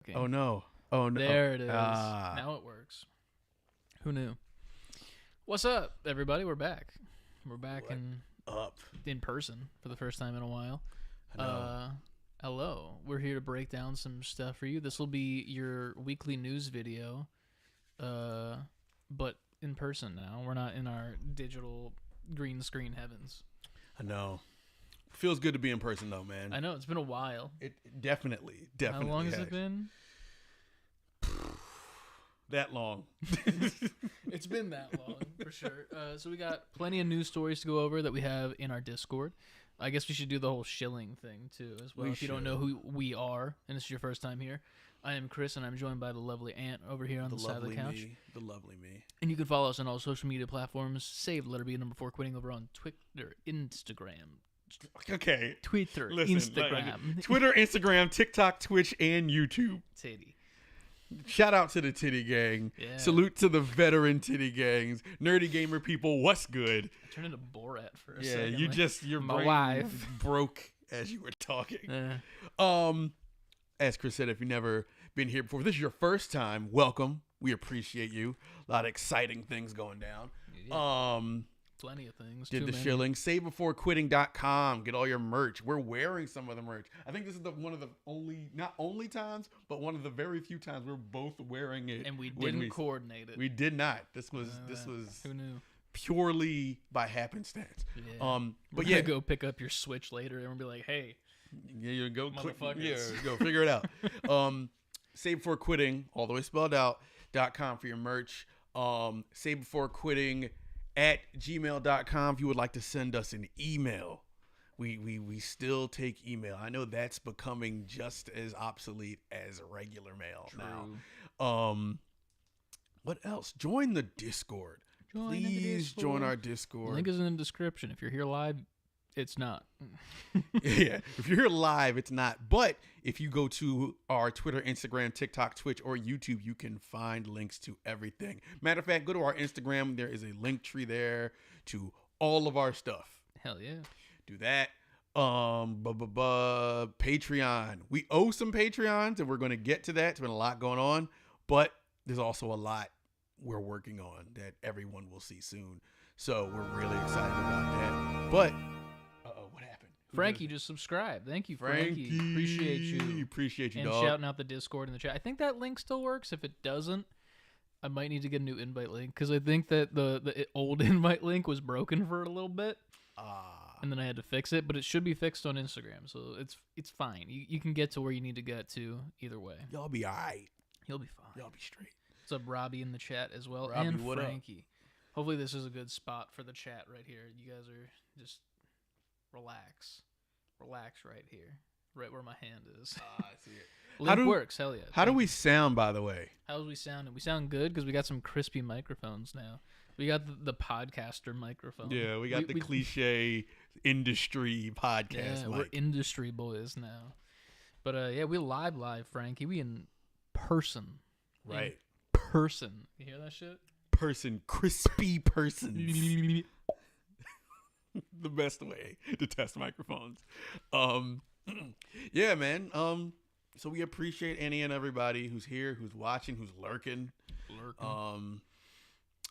Okay. Oh no. Oh no. There it is. Now it works. Who knew? What's up, everybody? We're back. We're back in person for the first time in a while. I know. Hello. We're here to break down some stuff for you. This will be your weekly news video, but in person now. We're not in our digital green screen heavens. I know. Feels good to be in person though, man. I know it's been a while. It definitely. How long has it been? That long. It's been that long, for sure. So we got plenty of news stories to go over that we have in our Discord. I guess we should do the whole shilling thing, too, as well. If you don't know who we are, and this is your first time here, I am Chris, and I'm joined by the lovely Ant over here on the side of the couch. The lovely me. And you can follow us on all social media platforms. Save letter B number 4 quitting over on Twitter, Instagram. Okay. Twitter, Listen, Instagram. Twitter, Instagram, TikTok, Twitch, and YouTube. Titty. Shout out to the Titty Gang. Yeah. Salute to the veteran Titty Gangs. Nerdy gamer people, what's good? I turned into Borat for a Yeah, second. you like, just your my brain wife. broke as you were talking. Uh, As Chris said, if you've never been here before, if this is your first time, welcome. We appreciate you. A lot of exciting things going down. yeah, plenty of things. Did Too the many. shilling. SaveBeforeQuitting.com. Get all your merch. We're wearing some of the merch. I think this is one of the not only times, but one of the very few times we're both wearing it. And we when didn't coordinate it. We did not. This was Who knew? purely by happenstance. Yeah. But We're yeah, gonna go pick up your Switch later, and we'll be like, "Hey, yeah, you go click. Yeah, Motherfuckers. go figure it out. Save Before Quitting, all the way spelled out, .com for your merch. Save Before Quitting at gmail.com if you would like to send us an email. We still take email. I know that's becoming just as obsolete as regular mail now. What else? Join the Discord. Please join our Discord. Link is in the description. If you're here live, it's not. Yeah, if you're here live, it's not. But if you go to our Twitter, Instagram, TikTok, Twitch, or YouTube, you can find links to everything. Matter of fact, go to our Instagram. There is a link tree there to all of our stuff. Hell yeah. Do that. Patreon. We owe some Patreons, and we're going to get to that. There's been a lot going on, but there's also a lot we're working on that everyone will see soon. So we're really excited about that. But what happened? Frankie just subscribed. Thank you, Frankie. Appreciate you. Appreciate you, And dog. shouting out the Discord in the chat. I think that link still works. If it doesn't, I might need to get a new invite link because I think that the old invite link was broken for a little bit. And then I had to fix it, but it should be fixed on Instagram, so it's fine. You can get to where you need to get to either way. Y'all be all right. You'll be fine. Y'all be straight. What's up, Robbie, in the chat as well, Robbie, and what up? Frankie. Hopefully this is a good spot for the chat right here. You guys are just relax right here, right where my hand is. I see it. Link works, hell yeah. How do we sound, by the way? How do we sound? We sound good because we got some crispy microphones now. We got the podcaster microphone. Yeah, we got the cliche industry podcast. Yeah, we're industry boys now. But yeah, we live, Frankie. We in person. Right. In person. You hear that shit? Crispy persons. The best way to test microphones. Yeah, man. So we appreciate any and everybody who's here, who's watching, who's lurking.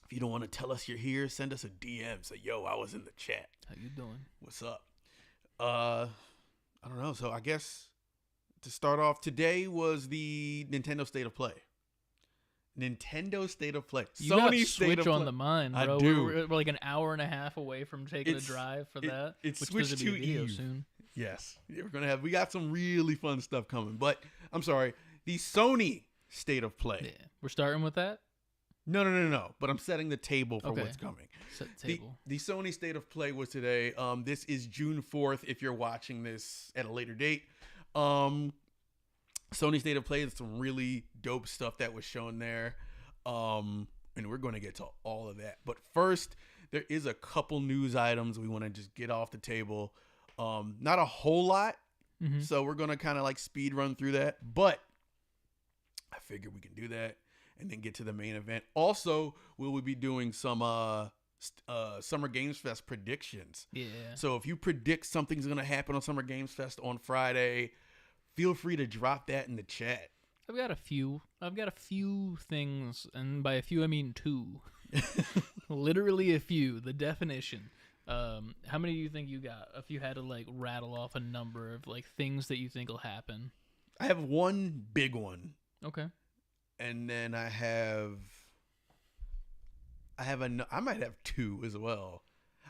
If you don't want to tell us you're here, send us a DM. Say, yo, I was in the chat. How you doing? What's up? I don't know. So I guess to start off, today was the Nintendo State of Play. Nintendo State of Play. You Sony got State Switch of on Play. the mind, I bro. do. We're like an hour and a half away from taking a drive for that. It's which Switch there's gonna 2 be a video Eve. soon. Yes, yeah, we got some really fun stuff coming. But I'm sorry, the Sony State of Play. Yeah, we're starting with that. No. But I'm setting the table for Okay. what's coming. Set the table. The Sony State of Play was today. This is June 4th. If you're watching this at a later date, Sony State of Play is some really dope stuff that was shown there. And we're going to get to all of that. But first, there is a couple news items we want to just get off the table. Not a whole lot. Mm-hmm. So we're going to kind of like speed run through that. But I figure we can do that and then get to the main event. Also, we will be doing some Summer Games Fest predictions. Yeah. So if you predict something's going to happen on Summer Games Fest on Friday, feel free to drop that in the chat. I've got a few. I've got a few things, and by a few I mean two. Literally a few. The definition. How many do you think you got? If you had to like rattle off a number of like things that you think will happen. I have one big one. Okay. And then I might have two as well.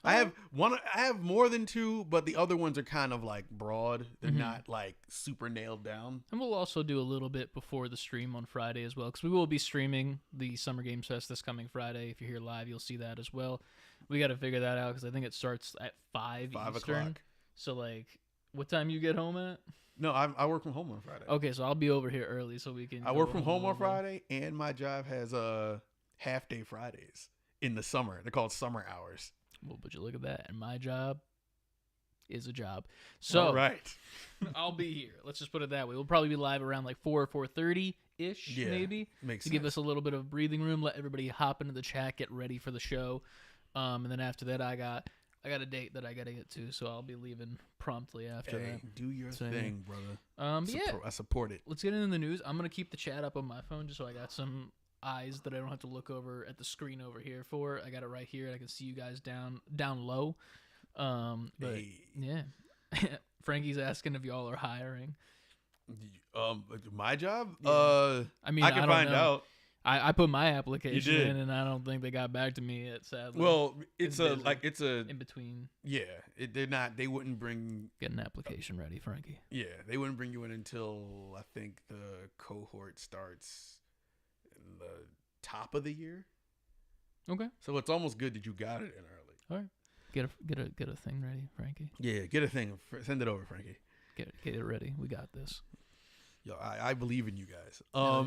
I have one. I have more than two, but the other ones are kind of like broad. They're not like super nailed down. And we'll also do a little bit before the stream on Friday as well, because we will be streaming the Summer Games Fest this coming Friday. If you're here live, you'll see that as well. We got to figure that out because I think it starts at 5 Eastern. O'clock. So like, what time you get home at? No, I work from home on Friday. Okay, so I'll be over here early so we can. I work from home on Friday, and my job has half day Fridays in the summer. They're called summer hours. Well, but you look at that, and my job is a job. So all right. I'll be here. Let's just put it that way. We'll probably be live around like 4:30 ish, maybe. Makes to sense. Give us a little bit of breathing room. Let everybody hop into the chat, get ready for the show, and then after that, I got a date that I got to get to, so I'll be leaving promptly after that. Do your thing, brother. I support it. Let's get into the news. I'm gonna keep the chat up on my phone just so I got some eyes that I don't have to look over at the screen over here for. I got it right here. I can see you guys down low. But yeah, Frankie's asking if y'all are hiring. My job? Yeah. I mean, I can find out. I put my application in, and I don't think they got back to me yet. Sadly. Well, it's in between. Yeah, they wouldn't bring. Get an application ready, Frankie. Yeah, they wouldn't bring you in until I think the cohort starts in the top of the year. Okay. So it's almost good that you got it in early. All right. Get a thing ready, Frankie. Yeah, get a thing. Send it over, Frankie. Get it ready. We got this. Yo, I believe in you guys. Yeah.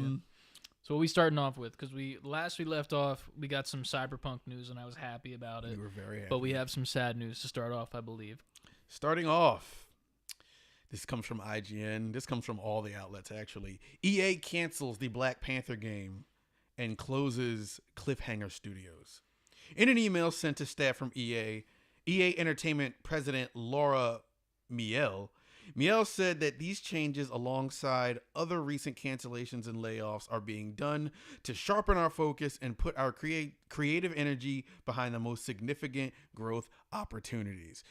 So what we starting off with, because we left off, we got some Cyberpunk news, and I was happy about it. We were very happy. But we have some sad news to start off, I believe. Starting off, this comes from IGN. This comes from all the outlets, actually. EA cancels the Black Panther game and closes Cliffhanger Studios. In an email sent to staff from EA Entertainment President Laura Miele said that these changes, alongside other recent cancellations and layoffs, are being done to sharpen our focus and put our creative energy behind the most significant growth opportunities.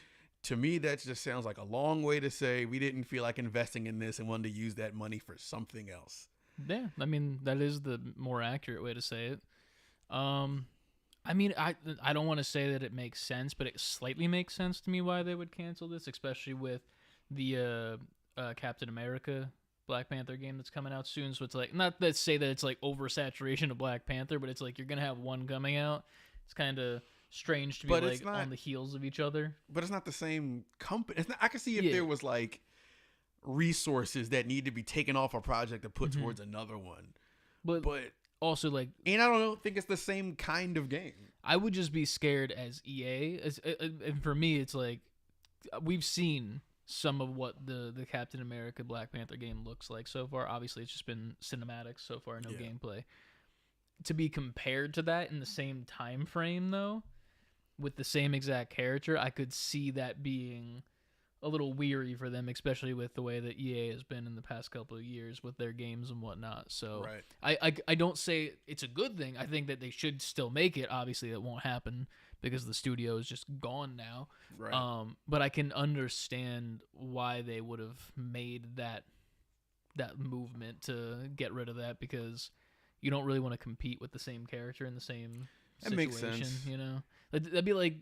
To me, that just sounds like a long way to say we didn't feel like investing in this and wanted to use that money for something else. Yeah, I mean, that is the more accurate way to say it. I mean, I don't want to say that it makes sense, but it slightly makes sense to me why they would cancel this, especially with the Captain America Black Panther game that's coming out soon. So it's like, not that say that it's like oversaturation of Black Panther, but it's like you're gonna have one coming out. It's kind of strange to be like on the heels of each other. But it's not the same company. It's not, I can see if there was like resources that need to be taken off a project to put towards another one. But also like, and I don't think it's the same kind of game. I would just be scared as EA. And for me, it's like we've seen some of what the Captain America Black Panther game looks like so far. Obviously, it's just been cinematics so far, no gameplay. To be compared to that in the same time frame, though, with the same exact character, I could see that being a little weary for them, especially with the way that EA has been in the past couple of years with their games and whatnot. So I don't say it's a good thing. I think that they should still make it. Obviously, that won't happen because the studio is just gone now. Right. But I can understand why they would have made that movement to get rid of that, because you don't really want to compete with the same character in the same situation. Makes sense. You know, that'd be like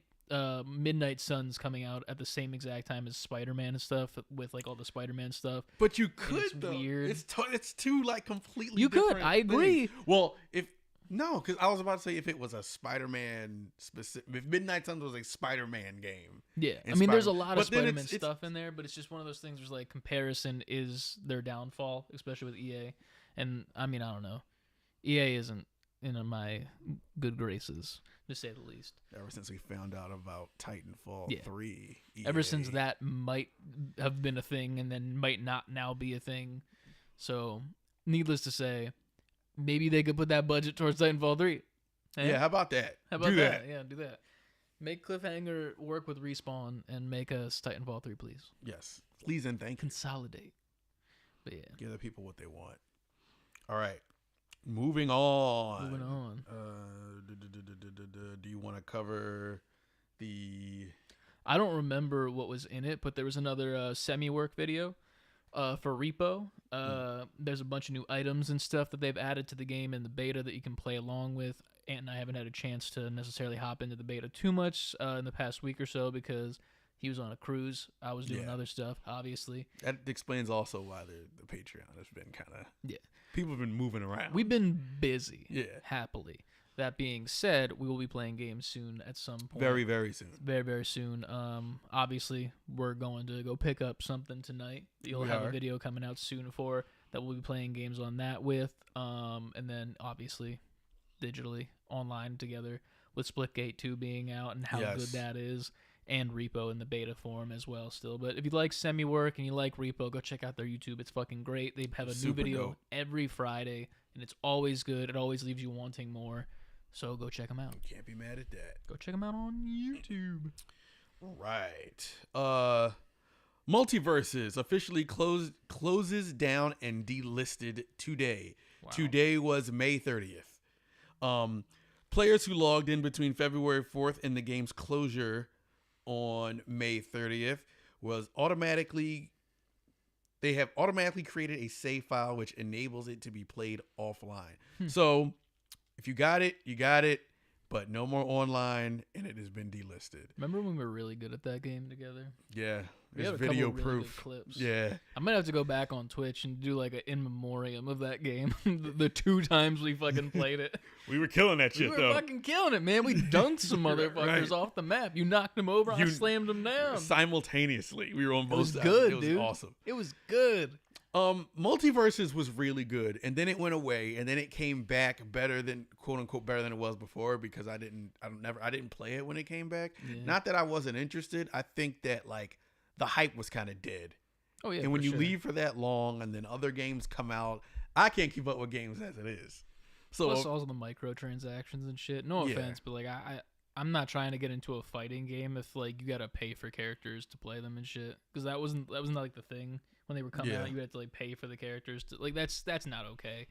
Midnight Suns coming out at the same exact time as Spider-Man and stuff, with like all the Spider-Man stuff. But you could, it's weird. It's two like completely. You different could. I agree. things. Well, because I was about to say if it was a Spider-Man specific, if Midnight Suns was a Spider-Man game. Yeah, I mean, there's a lot of Spider-Man stuff in there, but it's just one of those things where like comparison is their downfall, especially with EA. And I mean, I don't know, EA isn't in my good graces, to say the least. Ever since we found out about Titanfall 3. EA. Ever since that might have been a thing and then might not now be a thing. So, needless to say, maybe they could put that budget towards Titanfall 3. Hey? Yeah, how about that? Do that? Yeah, do that. Make Cliffhanger work with Respawn and make us Titanfall 3, please. Yes. Please and thank you. Consolidate. But yeah. Give the people what they want. All right. Moving on. Moving on. Do you want to cover the... I don't remember what was in it, but there was another semi-work video for Repo. There's a bunch of new items and stuff that they've added to the game in the beta that you can play along with. And I haven't had a chance to necessarily hop into the beta too much in the past week or so because he was on a cruise. I was doing other stuff, obviously. That explains also why the Patreon has been kind of... Yeah. People have been moving around. We've been busy. Yeah. Happily. That being said, we will be playing games soon at some point. Very, very soon. Very, very soon. Obviously, we're going to go pick up something tonight. You'll have a video coming out soon for that we'll be playing games on that with. And then, obviously, digitally, online together with Splitgate 2 being out and how good that is. And Repo in the beta form as well still. But if you like semi-work and you like Repo, go check out their YouTube. It's fucking great. They have a new video every Friday, and it's always good. It always leaves you wanting more. So go check them out. Can't be mad at that. Go check them out on YouTube. Right. Multiverses officially closes down and delisted today. Wow. Today was May 30th. Players who logged in between February 4th and the game's closure on May 30th they have automatically created a save file which enables it to be played offline. So if you got it, you got it, but no more online, and it has been delisted. Remember when we were really good at that game together? Yeah. We had a video couple proof. Really good clips. Yeah. I might have to go back on Twitch and do like an in memoriam of that game. the 2 times we fucking played it. We were killing that shit, though. We were fucking killing it, man. We dunked some motherfuckers off the map. You knocked them over, I slammed them down. Simultaneously. We were on both sides. It was good, dude. It was awesome. It was good. Multiverses was really good, and then it went away, and then it came back better than quote unquote better than it was before because I didn't play it when it came back. Yeah. Not that I wasn't interested. I think that like the hype was kind of dead. Oh yeah. And when you leave for that long, and then other games come out, I can't keep up with games as it is. So plus also the microtransactions and shit. No offense, but like I'm not trying to get into a fighting game if like you gotta pay for characters to play them and shit because that wasn't like the thing. When they were coming out, you had to like pay for the characters. Like that's not okay.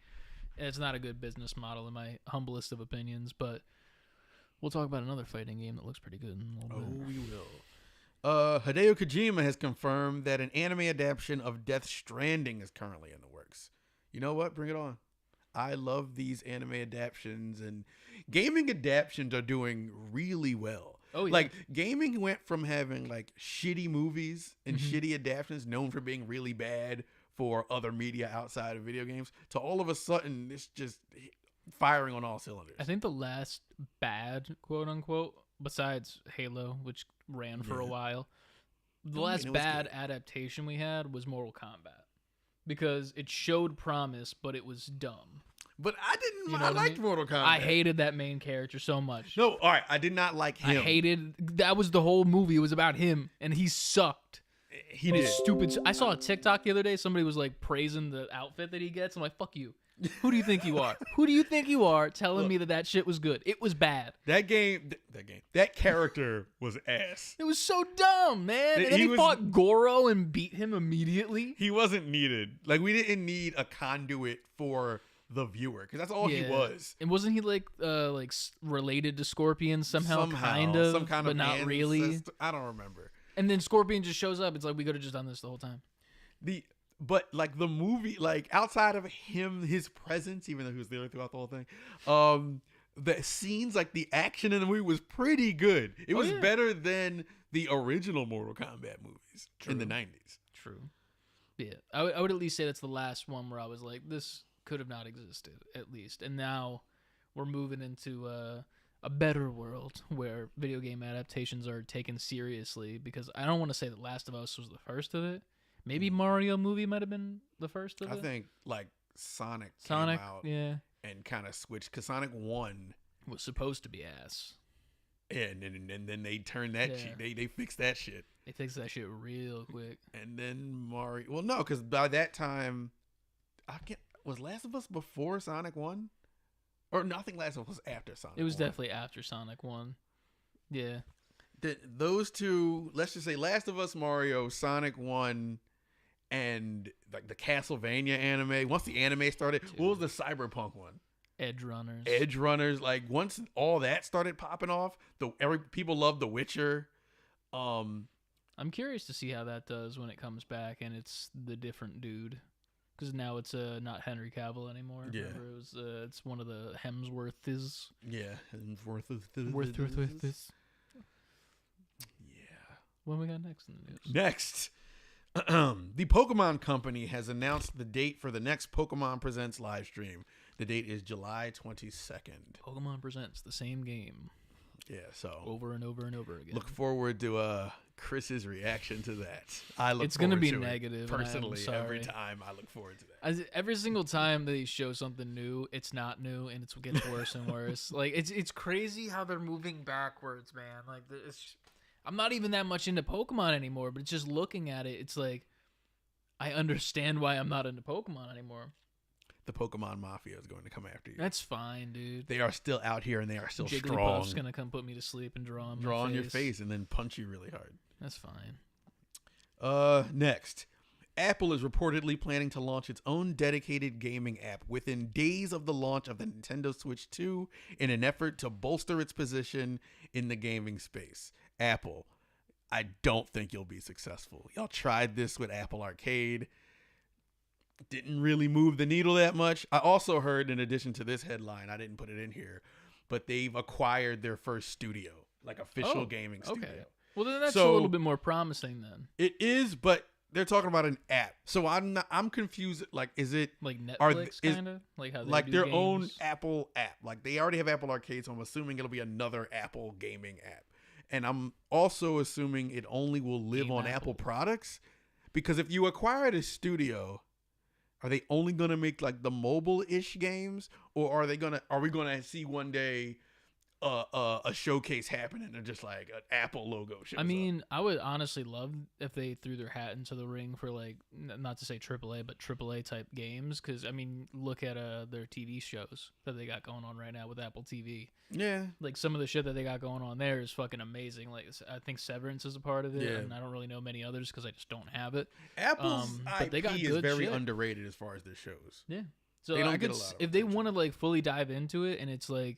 It's not a good business model in my humblest of opinions. But we'll talk about another fighting game that looks pretty good in a little bit. Oh, we will. Hideo Kojima has confirmed that an anime adaptation of Death Stranding is currently in the works. You know what? Bring it on. I love these anime adaptations, and gaming adaptations are doing really well. Oh, yeah. Like, gaming went from having, like, shitty movies and shitty adaptations known for being really bad for other media outside of video games to all of a sudden it's just firing on all cylinders. I think the last bad, quote-unquote, besides Halo, which ran for a while, the last bad adaptation we had was Mortal Kombat because it showed promise, but it was dumb. But I didn't. I liked Mortal Kombat. I hated that main character so much. No, all right. I did not like him. I hated. That was the whole movie. It was about him, and he sucked. He did. Stupid. I saw a TikTok the other day. Somebody was like praising the outfit that he gets. I'm like, fuck you. Who do you think you are? Who do you think you are telling me that shit was good? It was bad. That character was ass. It was so dumb, man. And then he fought Goro and beat him immediately. He wasn't needed. Like, we didn't need a conduit for the viewer because that's all he was. And wasn't he like related to Scorpion somehow kind of, some kind but of not really? I don't remember. And then Scorpion just shows up. It's like we could have just done this the whole time. But like the movie, like outside of him, his presence, even though he was there throughout the whole thing, the scenes, like the action in the movie was pretty good. It was better than the original Mortal Kombat movies in the 90s. True. Yeah, I would at least say that's the last one where I was like, this could have not existed, at least. And now we're moving into a better world where video game adaptations are taken seriously because I don't want to say that Last of Us was the first of it. Maybe Mario movie might have been the first of it. I think like Sonic came out and kind of switched because Sonic 1 was supposed to be ass. Yeah, and then they turned that shit. They fixed that shit. They fixed that shit real quick. And then Mario. Well, no, because by that time, was Last of Us before Sonic 1? Or no, I think Last of Us was after Sonic 1. It was definitely after Sonic 1. Yeah. Those two, let's just say Last of Us, Mario, Sonic 1, and like the Castlevania anime. Once the anime started, what was the Cyberpunk one? Edge Runners. Edge Runners. Like once all that started popping off, people love The Witcher. I'm curious to see how that does when it comes back and it's the different dude. Because now it's not Henry Cavill anymore. Yeah. Remember, it was, it's one of the Hemsworths. Yeah, Hemsworth. Worth. Yeah. What we got next in the news? Next, the Pokemon Company has announced the date for the next Pokemon Presents live stream. The date is July 22nd. Pokemon Presents the same game. Yeah, so over and over and over again. Look forward to Chris's reaction to that. It's going to be negative. Personally, every time I look forward to that. Every single time they show something new, it's not new, and it gets worse and worse. Like it's crazy how they're moving backwards, man. Like I'm not even that much into Pokemon anymore, but it's just looking at it, it's like I understand why I'm not into Pokemon anymore. The Pokemon Mafia is going to come after you. That's fine, dude. They are still out here and they are still strong. Jigglypuff's going to come put me to sleep and draw on your face and then punch you really hard. That's fine. Next. Apple is reportedly planning to launch its own dedicated gaming app within days of the launch of the Nintendo Switch 2 in an effort to bolster its position in the gaming space. Apple, I don't think you'll be successful. Y'all tried this with Apple Arcade. Didn't really move the needle that much. I also heard, in addition to this headline, I didn't put it in here, but they've acquired their first studio, like official gaming studio. Okay. Well, then that's a little bit more promising then. It is, but they're talking about an app. So I'm confused. Like, is it like Netflix kind of? Like how they like do their games? own Apple app? Like they already have Apple Arcade, so I'm assuming it'll be another Apple gaming app. And I'm also assuming it only will live on Apple products, because if you acquire a studio, are they only going to make like the mobile-ish games, or are we going to see one day a showcase happen and they're just like an Apple logo shows up? I would honestly love if they threw their hat into the ring for like, not to say AAA, but AAA type games. Because look at their TV shows that they got going on right now with Apple TV. Yeah, like some of the shit that they got going on there is fucking amazing. Like I think Severance is a part of it, and I don't really know many others because I just don't have it. Apple's but they got IP good is very shit. underrated as far as their shows. Yeah, so they don't I get could, a lot of if they attention. want to like fully dive into it, and it's like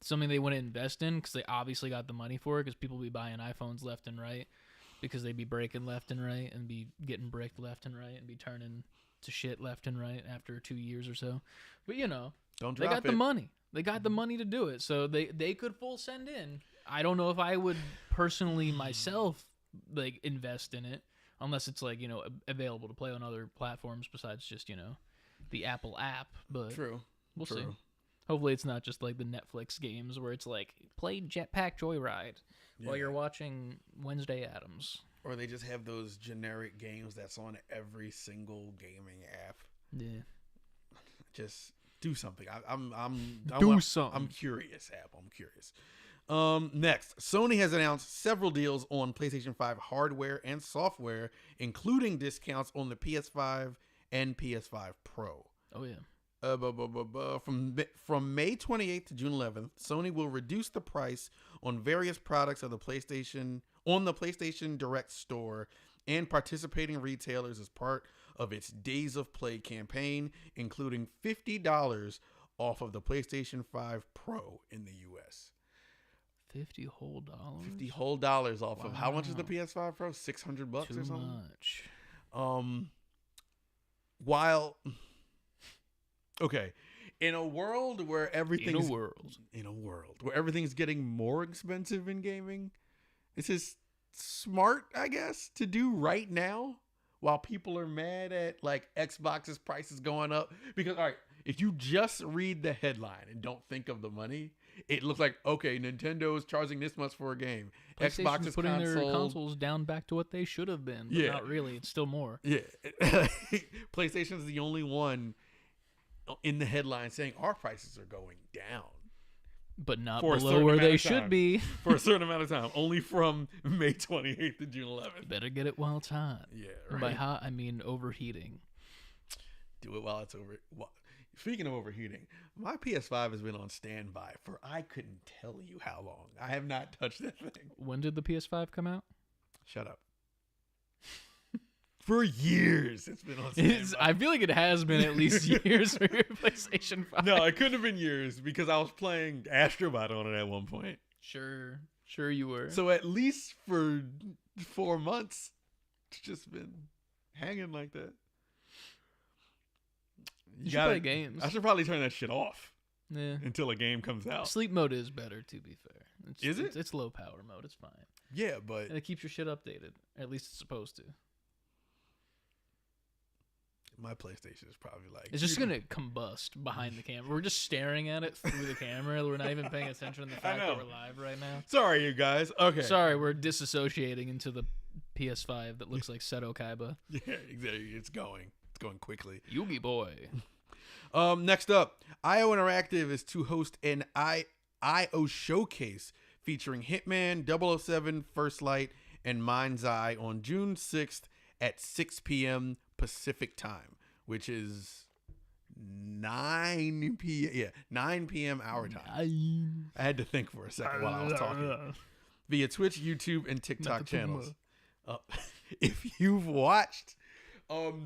something they want to invest in because they obviously got the money for it, because people be buying iPhones left and right because they be breaking left and right and be getting bricked left and right and be turning to shit left and right after 2 years or so. But Don't they drop got it. the money. They got the money to do it, so they could full send in. I don't know if I would personally myself like invest in it unless it's like available to play on other platforms besides just the Apple app. But True. we'll see. Hopefully it's not just like the Netflix games where it's like play Jetpack Joyride while you're watching Wednesday Addams. Or they just have those generic games that's on every single gaming app. Yeah. Just do something. I'm curious, Apple. I'm curious. Next, Sony has announced several deals on PlayStation 5 hardware and software, including discounts on the PS5 and PS5 Pro. Oh yeah. From May 28th to June 11th, Sony will reduce the price on various products of the PlayStation Direct store and participating retailers as part of its Days of Play campaign, including $50 off of the PlayStation 5 Pro in the US. $50 whole off of how much is the PS5 Pro? $600 or something? Too much. Okay, in a world where everything's getting more expensive in gaming, this is smart, I guess, to do right now while people are mad at like Xbox's prices going up. Because all right, if you just read the headline and don't think of the money, it looks like, okay, Nintendo is charging this much for a game. Xbox is putting their consoles down back to what they should have been, but not really. It's still more. Yeah, PlayStation is the only one in the headline saying our prices are going down, but not below where they should be for a certain amount of time. Only from May 28th to June 11th. Better get it while it's hot. Yeah, right. By hot, I mean overheating. Do it while it's over. Speaking of overheating, my PS5 has been on standby for I couldn't tell you how long. I have not touched that thing. When did the PS5 come out? Shut up. For years, it's been on standby. I feel like it has been at least years for your PlayStation 5. No, it couldn't have been years because I was playing Astrobot on it at one point. Sure you were. So at least for 4 months, it's just been hanging like that. You should play games. I should probably turn that shit off. Yeah. Until a game comes out. Sleep mode is better, to be fair. Is it? It's low power mode. It's fine. Yeah, but and it keeps your shit updated. At least it's supposed to. my PlayStation is probably like... It's just going to combust behind the camera. We're just staring at it through the camera. We're not even paying attention to the fact that we're live right now. Sorry, you guys. Okay. Sorry, we're disassociating into the PS5 that looks like Seto Kaiba. Yeah, exactly. It's going quickly. Yugi boy. Next up, IO Interactive is to host an IO showcase featuring Hitman, 007, First Light, and Mind's Eye on June 6th at 6 p.m. Pacific time, which is 9 p.m. Yeah, 9 p.m. our time. I had to think for a second while I was talking. Via Twitch, YouTube, and TikTok channels. If you've watched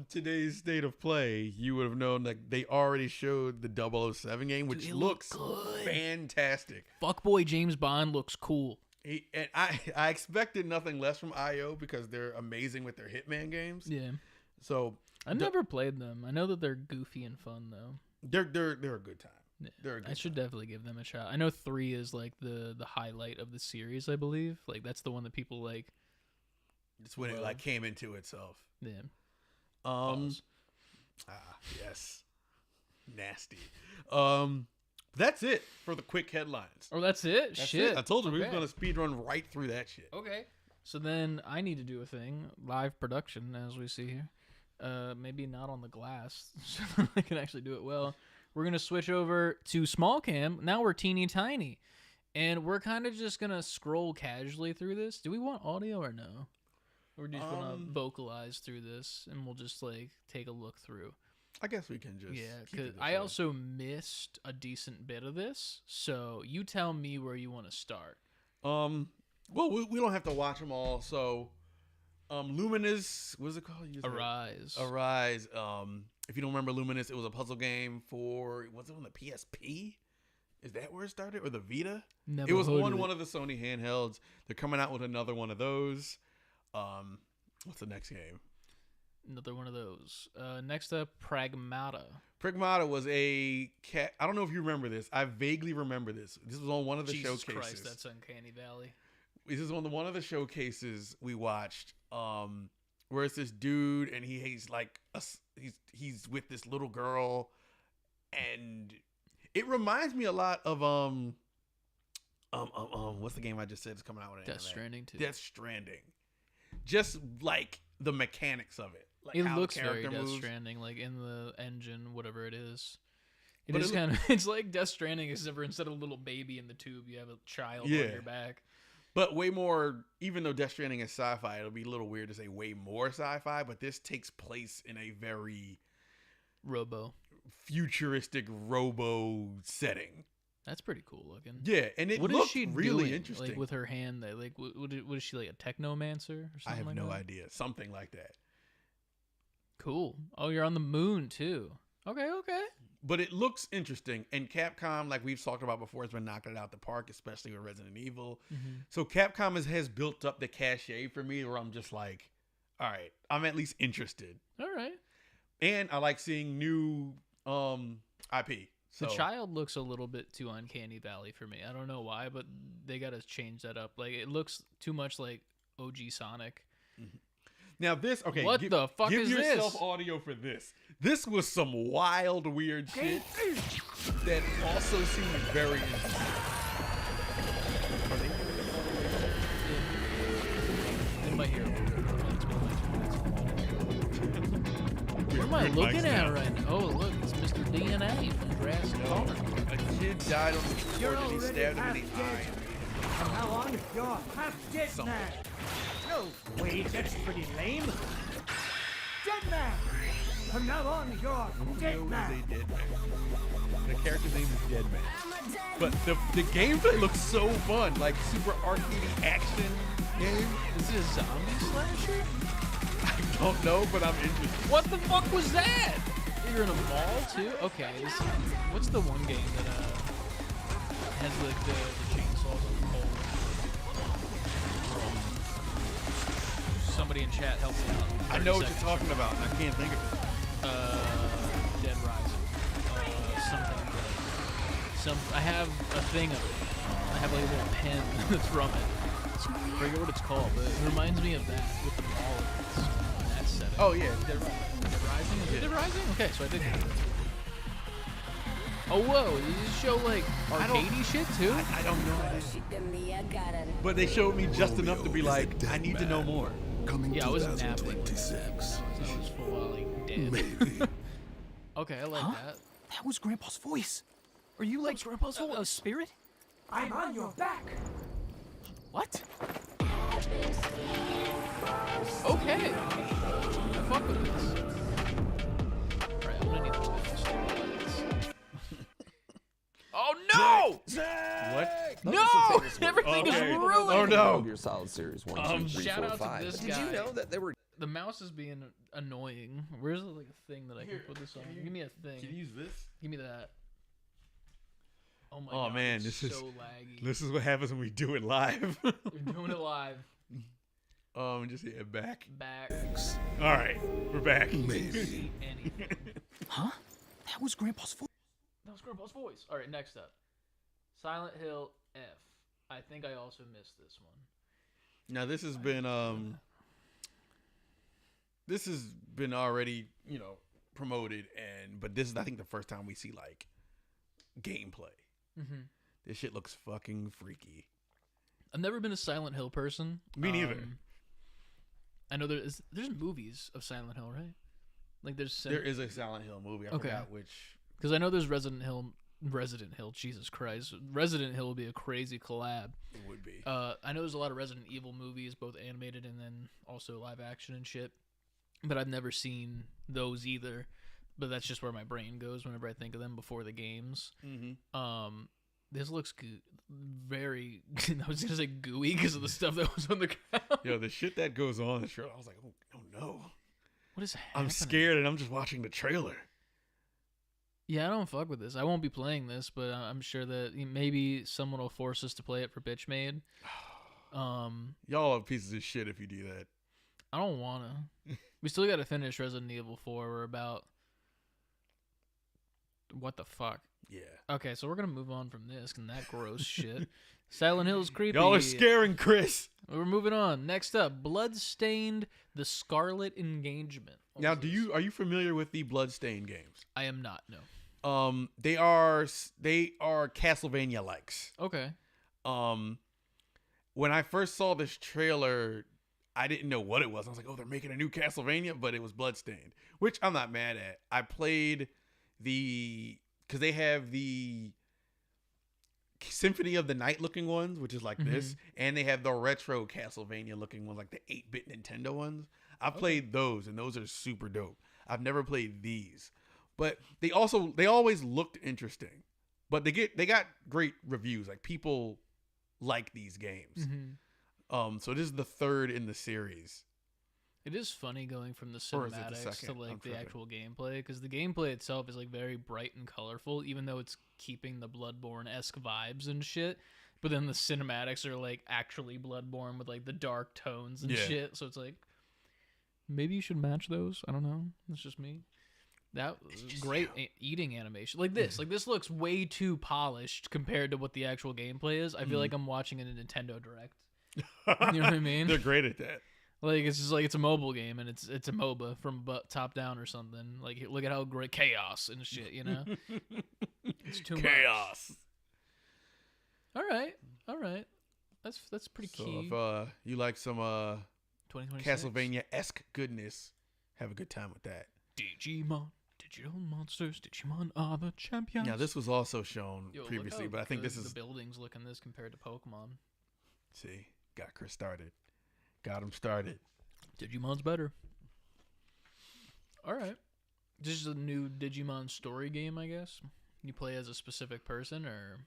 today's State of Play, you would have known that they already showed the 007 game, which looks fantastic. Fuckboy James Bond looks cool. And I expected nothing less from IO because they're amazing with their Hitman games. Yeah. So I never played them. I know that they're goofy and fun though. They're a good time. Yeah. I should definitely give them a shot. I know 3 is like the highlight of the series, I believe. Like that's the one that people like. It's when it like came into itself. Yeah. Yes. Nasty. That's it for the quick headlines. Oh, that's it? That's shit. It. I told you we were going to speed run right through that shit. Okay. So then I need to do a thing, live production, as we see here. Maybe not on the glass, so I can actually do it well. We're going to switch over to small cam. Now we're teeny tiny. And we're kind of just going to scroll casually through this. Do we want audio or no? We're just going to vocalize through this, and we'll just, like, take a look through. I guess we can just... Yeah, because I also missed a decent bit of this, so you tell me where you want to start. Well, we don't have to watch them all, so... Luminous... What is it called? Arise. Arise. If you don't remember Luminous, it was a puzzle game for... Was it on the PSP? Is that where it started? Or the Vita? Never it was on one of the Sony handhelds. They're coming out with another one of those. What's the next game? Another one of those. Next up, Pragmata. Pragmata was a cat. I don't know if you remember this. I vaguely remember this. This was on one of the Jesus showcases. Christ, that's Uncanny Valley. This is on one of the showcases we watched. Where it's this dude and he's like he's with this little girl, and it reminds me a lot of what's the game I just said is coming out with? Death Stranding too. Death Stranding. Just like the mechanics of it. Like it how looks the very character moves. Death Stranding, like in the engine, whatever it is. It's like Death Stranding, except for instead of a little baby in the tube, you have a child on your back. But way more, even though Death Stranding is sci-fi, it'll be a little weird to say way more sci-fi, but this takes place in a very futuristic robo setting. That's pretty cool looking. Yeah, and it looks really interesting. Like with her hand, like what is she, like a technomancer or something? I have like no that? idea. Something like that. Cool. Oh, you're on the moon too. Okay. But it looks interesting, and Capcom, like we've talked about before, has been knocking it out the park, especially with Resident Evil. Mm-hmm. So Capcom has built up the cachet for me, where I'm just like, all right, I'm at least interested. All right. And I like seeing new IP. So. The child looks a little bit too Uncanny Valley for me. I don't know why, but they got to change that up. Like it looks too much like OG Sonic. Mm-hmm. Now this, okay. What the fuck is this? Give yourself audio for this. This was some wild, weird shit that also seemed very interesting. In my ear. What am I looking at right now? Oh, look, it's Mr. DNA from Jurassic Park. A kid died on the floor and he stabbed him in the eye. From now on, you're half dead man. No, wait, that's pretty lame. Dead man. From now on, you're dead man. Dead man. The character's name is Dead Man. But the gameplay looks so fun, like super arcadey action game. Is it a zombie slasher? I don't know, but I'm interested. What the fuck was that? You're in a mall too? Okay. What's the one game that has like the chainsaws on the pole? Somebody in chat help me out. I know what you're talking about, and I can't think of it. Dead Rising. Something. I have a thing of it. I have like a little pen from it. I forget what it's called, but it reminds me of that with the mall in that setting. Oh yeah, Dead Rising? Is it Dead Rising? Okay, so I did get it. Oh whoa, did you show like arcadey shit too? I don't know. But they showed me just enough to be like, I need to know more. Yeah, I was napping. So I was full like dead. Maybe. Okay, I like that. That was Grandpa's voice. Are you like Grandpa's a spirit? I'm on your back. What? Okay. I fuck with this. Alright, I'm gonna need to Oh no! What? No! Everything is Okay. ruined! Oh no! Your solid series 1, 2, 3, Shout 4, out to 5. this Did guy. you know that there were The mouse is being annoying. Where's like a thing that I can put this on? Give me a thing. Can you use this? Give me that. Oh my Oh, god. man, it's this is- so laggy. This is what happens when we do it live. We're doing it live. Just hit back. Back. All right, we're back. maybe. Anything. Huh? That was Grandpa's voice. That was Grandpa's voice. All right, next up. Silent Hill F. I think I also missed this one. Now this has been already, promoted, but this is I think the first time we see like gameplay. Mm-hmm. This shit looks fucking freaky. I've never been a Silent Hill person. Me neither. I know there's movies of Silent Hill, right? Like There is a Silent Hill movie. I Okay. forgot which. because I know there's Resident Hill. Jesus Christ, Resident Hill would be a crazy collab. It would be. I know there's a lot of Resident Evil movies, both animated and then also live action and shit. But I've never seen those either. But that's just where my brain goes whenever I think of them before the games. Mm-hmm. This looks very. I was gonna say gooey because of the stuff that was on the ground. Yo, the shit that goes on in the show, I was like, oh no. What is happening? I'm scared, and I'm just watching the trailer. Yeah, I don't fuck with this. I won't be playing this, but I'm sure that maybe someone will force us to play it for Bitchmade. Y'all are pieces of shit if you do that. I don't wanna. We still got to finish Resident Evil 4. We're about. What the fuck? Yeah. Okay, so we're gonna move on from this and that gross shit. Silent Hill's creepy. Y'all are scaring Chris. We're moving on. Next up, Bloodstained: The Scarlet Engagement. What Now, was this? are you familiar with the Bloodstained games? I am not. No. They are Castlevania likes. Okay. When I first saw this trailer, I didn't know what it was. I was like, oh, they're making a new Castlevania, but it was Bloodstained, which I'm not mad at. I played because they have the Symphony of the Night looking ones, which is like this, and they have the retro Castlevania looking ones, like the 8-bit Nintendo ones. I've played those, and those are super dope. I've never played these, but they always looked interesting. But they got great reviews. Like people like these games. So this is the third in the series. It is funny going from the Or is it the cinematics to second? like I'm the tripping. actual gameplay, because the gameplay itself is like very bright and colorful, even though it's keeping the Bloodborne-esque vibes and shit. But then the cinematics are like actually Bloodborne with like the dark tones and Yeah. shit. So it's like maybe you should match those. I don't know. That's just me. That was great eating animation. Like this looks way too polished compared to what the actual gameplay is. I feel like I'm watching a Nintendo Direct. You know what I mean? They're great at that. Like it's just like it's a mobile game and it's a MOBA from top down or something. Like look at how great chaos and shit, you know. It's too Chaos. much. All right. That's pretty So key. if you like some 2026. Castlevania-esque goodness, have a good time with that. Digimon, digital monsters, Digimon are the champions. Now this was also shown Yo, look previously, how but I think good this is the buildings look in this compared to Pokemon. see, got Chris started. Got him started. Digimon's better. All right. This is a new Digimon story game, I guess. You play as a specific person, or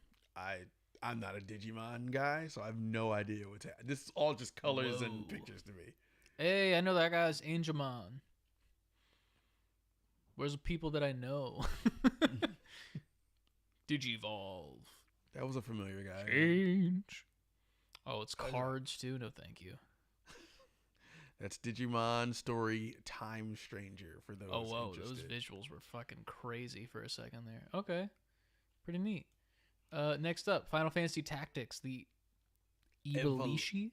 I'm not a Digimon guy, so I have no idea what's happening. This is all just colors Whoa. and pictures to me. Hey, I know that guy's Angemon. Where's the people that I know? Digivolve. That was a familiar guy. Change. Oh, it's cards too? No, thank you. That's Digimon Story Time Stranger for those Oh, whoa. Those interested. visuals were fucking crazy for a second there. Okay. Pretty neat. Next up, Final Fantasy Tactics, the Evilici?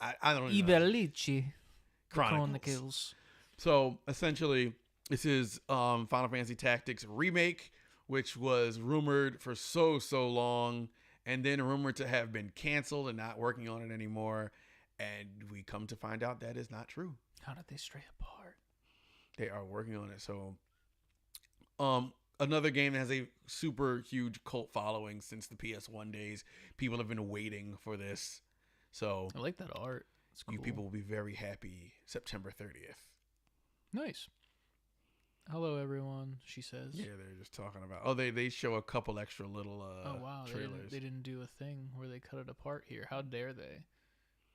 I don't know. Evilici Chronicles. So essentially, this is Final Fantasy Tactics Remake, which was rumored for so long, and then rumored to have been canceled and not working on it anymore. And we come to find out that is not true. How did they stray apart? They are working on it. So, another game that has a super huge cult following since the PS1 days. People have been waiting for this. So I like that art. It's cool. you people will be very happy September 30th. Nice. Hello, everyone, she says. Yeah, they're just talking about. Oh, they show a couple extra little Oh, wow. trailers. They didn't do a thing where they cut it apart here. How dare they?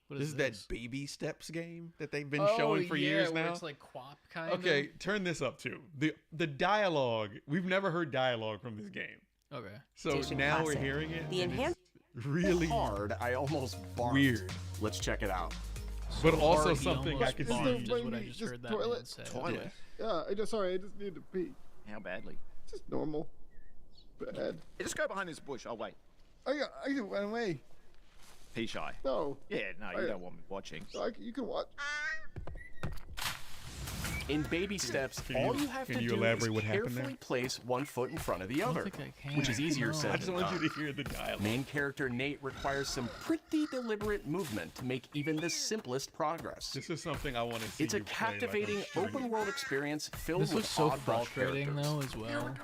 What This is this? that Baby Steps game that they've been showing for years where now. It's like QWOP kind of. Okay, turn this up too. The dialogue. We've never heard dialogue from this game. Okay. So PlayStation now we're Classic. hearing it. The and enhanced- it's really hard, I almost barked. weird. Let's check it out. But also Hard, he something I almost could barked see. is what I just heard that man say. Toilet? Yeah, I just need to pee. How badly? Just normal. Bad. Hey, just go behind this bush. I'll wait. I can run away. Pea shy. No. Yeah, no, you don't want me watching. You can watch. In baby steps, Can all you- you have can to you do elaborate is what happened carefully there? place one foot in front of the I don't other, think I can. which is easier No. said I just than want done. you to hear the dialogue. Main character Nate requires some pretty deliberate movement to make even the simplest progress. This is something I want to see. It's a you play, like, on captivating stream. open world experience filled This with looks so oddball frustrating, characters. though, as well.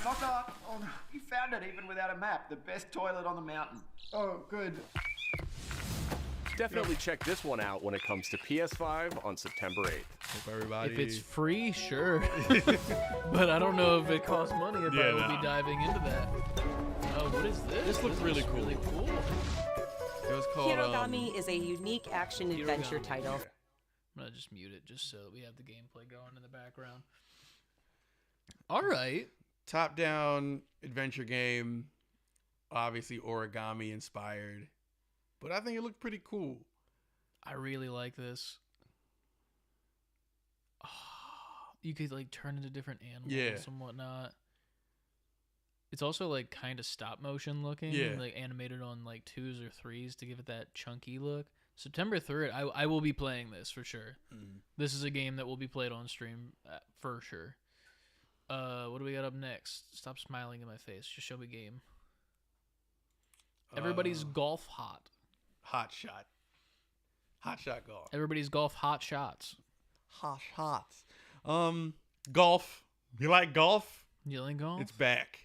Knocker! Oh, no. You found it even without a map. The best toilet on the mountain. Oh, good. Definitely check this one out when it comes to PS5 on September 8th. Hope everybody. If it's free, sure. But I don't know if it costs money if I Yeah, will nah. be diving into that. Oh, what is this? This looks really cool. Really cool. It was called. Hirogami is a unique action adventure Hirogami. title. I'm gonna just mute it just so that we have the gameplay going in the background. All right. Top-down adventure game, obviously origami inspired, but I think it looked pretty cool. I really like this. You could like turn into different animals Yeah. and whatnot. It's also like kind of stop motion looking, Yeah. like animated on like 2s or 3s to give it that chunky look. September 3rd, I will be playing this for sure. This is a game that will be played on stream for sure. What do we got up next? Stop smiling in my face. Just show me game. Everybody's golf hot. Hot shot golf. Everybody's golf hot shots. Hot shots. Golf. You like golf? You like golf? It's back.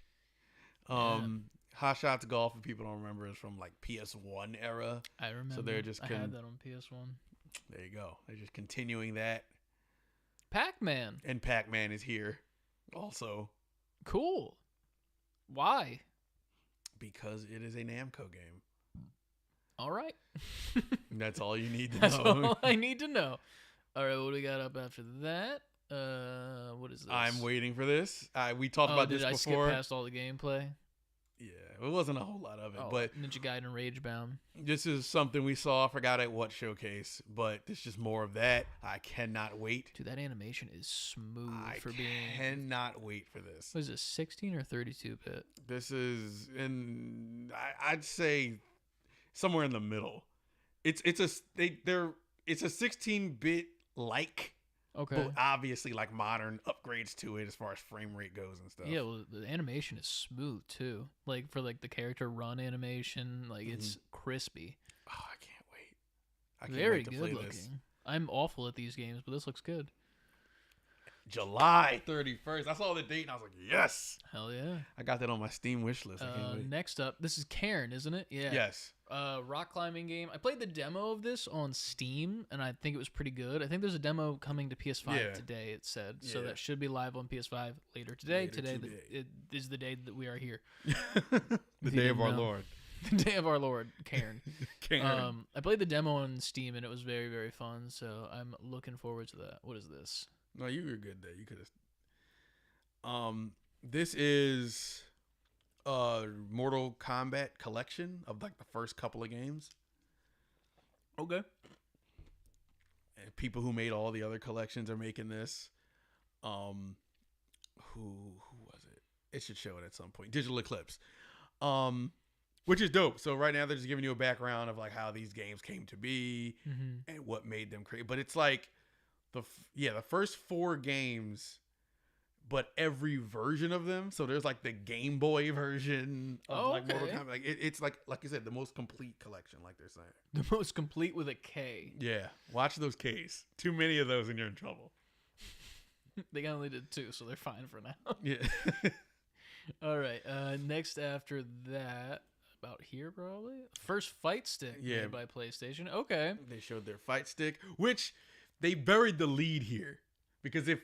Hot Shots Golf, if people don't remember, is from like PS1 era. I remember. So they're just I had that on PS1. there you go. They're just continuing that. Pac-Man. And Pac-Man is here also Cool. Why? because it is a Namco game. All right. And that's all you need to That's know. all I need to know. All right, what do we got up after that? What is this? I'm waiting for this. We talked about did this I before. skip past all the gameplay? Yeah, it wasn't a whole lot of it, Oh, but Ninja Gaiden Ragebound. this is something we saw. I forgot at what showcase, but it's just more of that. I cannot wait. Dude, that animation is smooth I for being. cannot wait for this. What is this, 16 or 32-bit? This is I'd say somewhere in the middle. It's a 16-bit like, Okay. but obviously like modern upgrades to it as far as frame rate goes and stuff. Yeah, well, the animation is smooth too. Like for like the character run animation, like it's crispy. Oh, I can't wait. I can't Very wait to good play looking. this. I'm awful at these games, but this looks good. July 31st. I saw the date and I was like, yes. Hell yeah. I got that on my Steam wish list. I can't wait. Next up, this is Cairn, isn't it? Yeah. Yes. Rock climbing game. I played the demo of this on Steam, and I think it was pretty good. I think there's a demo coming to PS5 Yeah. today, it said. So Yeah. that should be live on PS5 later today. Later Today today. it is the day that we are here. The you day of didn't our know. Lord. The Day of Our Lord, Cairn. Cairn. I played the demo on Steam and it was very, very fun. So I'm looking forward to that. What is this? No, you were good there. You could have. This is Mortal Kombat collection of like the first couple of games. Okay. And people who made all the other collections are making this. Who was it? It should show it at some point. Digital Eclipse. Which is dope. So right now they're just giving you a background of like how these games came to be and what made them create. But it's like the first 4 games, but every version of them. So there's like the Game Boy version of like Mortal Kombat. Like it's like you said, the most complete collection, like they're saying. The most complete with a K. Yeah, watch those Ks. Too many of those and you're in trouble. They only did 2, so they're fine for now. Yeah. All right. Next after that, about here probably. First fight stick made by PlayStation. Okay. They showed their fight stick, which they buried the lead here because if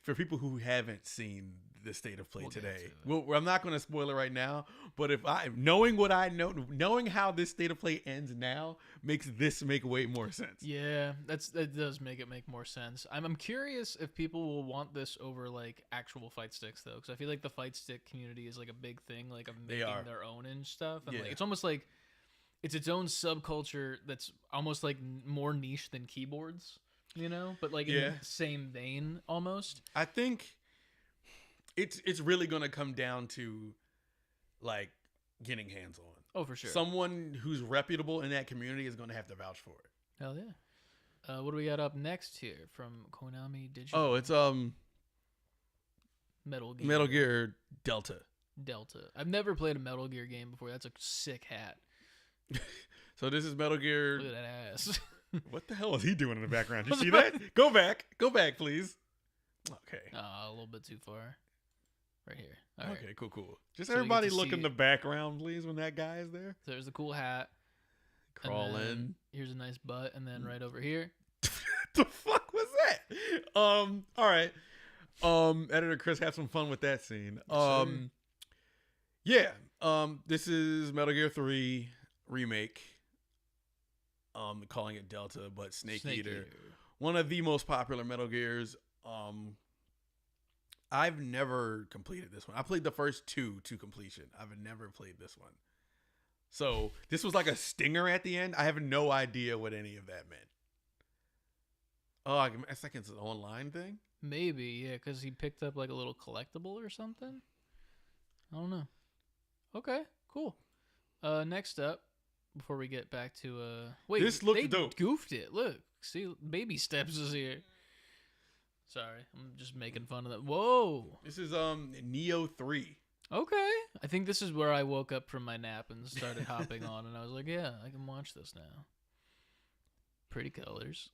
for people who haven't seen the state of play today, I'm not going to spoil it right now, but knowing what I know, knowing how this state of play ends now makes this make way more sense. Yeah, that does make more sense. I'm curious if people will want this over like actual fight sticks though, because I feel like the fight stick community is like a big thing, like of making their own and stuff, and like it's almost like it's its own subculture that's almost like more niche than keyboards, you know, but like in the same vein almost. I think it's really gonna come down to like getting hands on. Oh, for sure. Someone who's reputable in that community is gonna have to vouch for it. Hell yeah. What do we got up next here from Konami Digital? Oh, it's Metal Gear Delta. I've never played a Metal Gear game before. That's a sick hat. So this is Metal Gear. Look at that ass. What the hell is he doing in the background? You see that? Go back, please. Okay. A little bit too far. Right here. All okay, right. cool. Just So everybody look in the background, please, when that guy is there. So there's the cool hat. Crawl in. Here's a nice butt, and then right over here. The fuck was that? All right. Editor Chris, have some fun with that scene. Yeah. This is Metal Gear 3 remake. Calling it Delta, but Snake Eater. One of the most popular Metal Gears. I've never completed this one. I played the first 2 to completion. I've never played this one. So this was like a stinger at the end. I have no idea what any of that meant. Oh, I think it's an online thing? Maybe, yeah, because he picked up like a little collectible or something. I don't know. Okay, cool. Next up, before we get back to wait, this looks they dope. Goofed it. Look, see, Baby Steps is here. Sorry, I'm just making fun of that. Whoa. This is Neo 3. Okay. I think this is where I woke up from my nap and started hopping on, and I was like, yeah, I can watch this now. Pretty colors.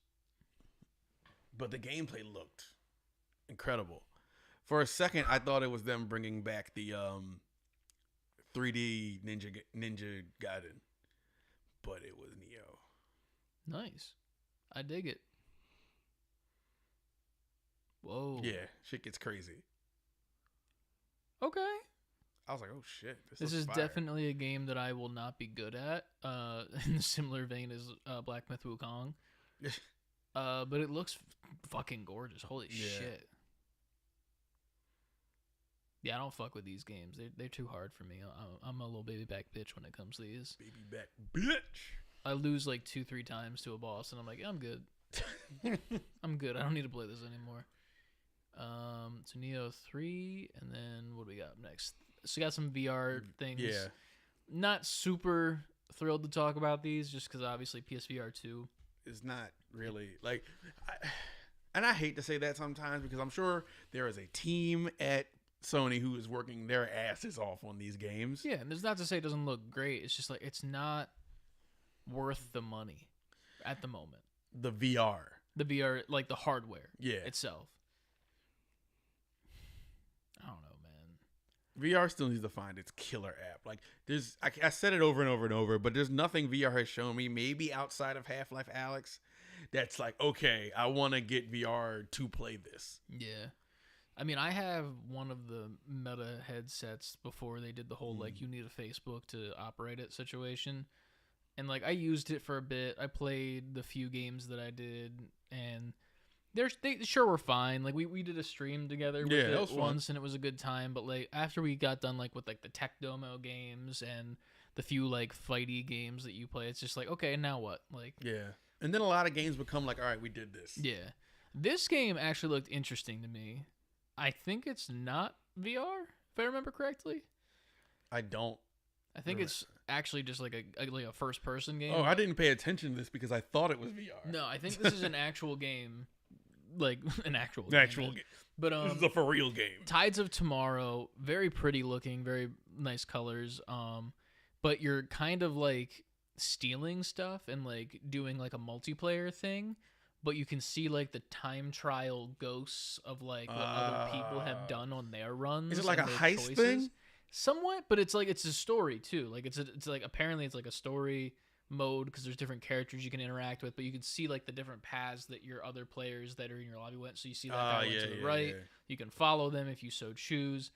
But the gameplay looked incredible. For a second, I thought it was them bringing back the 3D Ninja Gaiden. But it was Neo. Nice. I dig it. Whoa. Yeah, shit gets crazy. Okay. I was like, oh shit. This is definitely a game that I will not be good at. In a similar vein as Black Myth Wukong. But it looks fucking gorgeous. Holy shit. Yeah, I don't fuck with these games. They're too hard for me. I'm a little baby back bitch when it comes to these. Baby back bitch. I lose like 2-3 times to a boss, and I'm like, I'm good. I'm good. I don't need to play this anymore. So Neo 3, and then what do we got next? So we got some VR things. Yeah. Not super thrilled to talk about these, just because obviously PSVR 2 is not really like, and I hate to say that sometimes because I'm sure there is a team at Sony who is working their asses off on these games. Yeah, and there's not to say it doesn't look great. It's just like it's not worth the money at the moment. The VR, like the hardware, itself. I don't know, man. VR still needs to find its killer app. Like I said it over and over and over, but there's nothing VR has shown me, maybe outside of Half-Life Alyx, that's like, okay, I want to get VR to play this. Yeah. I mean, I have one of the Meta headsets before they did the whole like you need a Facebook to operate it situation, and like I used it for a bit. I played the few games that I did, and they sure were fine. Like we did a stream together with that it was fun. once, and it was a good time. But like after we got done like with like the Tech Domo games and the few like fighty games that you play, it's just like, okay, now what? Like Yeah. And then a lot of games become like, all right, we did this. yeah, this game actually looked interesting to me. I think it's not VR, if I remember correctly. I don't. I think it's actually just like a first person game. Oh, I didn't pay attention to this because I thought it was VR. No, I think this is an actual game, like an actual Actual game. But This is a for real game. Tides of Tomorrow, very pretty looking, very nice colors. But you're kind of like stealing stuff and like doing like a multiplayer thing. But you can see like the time trial ghosts of like what other people have done on their runs. Is it like and a their heist choices. thing? Somewhat, but it's like it's a story too. Like it's like apparently it's like a story mode because there's different characters you can interact with, but you can see like the different paths that your other players that are in your lobby went. So you see that guy went to the right. You can follow them if you so choose.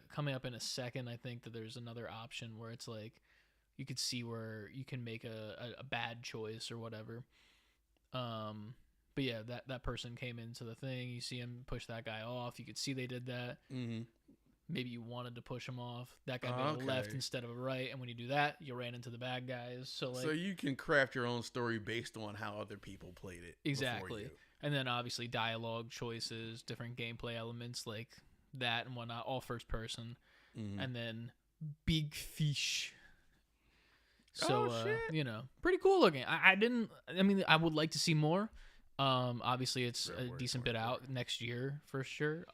Coming up in a second, I think that there's another option where it's like you could see where you can make a bad choice or whatever. But yeah, that person came into the thing. You see him push that guy off. You could see they did that. Mm-hmm. Maybe you wanted to push him off. That guy made a left instead of a right, and when you do that, you ran into the bad guys. So like, so you can craft your own story based on how other people played it. exactly. And then obviously dialogue choices, different gameplay elements like that and whatnot, all first person. Mm-hmm. And then Big Fish. So you know, pretty cool looking. I mean, I would like to see more. Obviously it's a decent bit out next year for sure.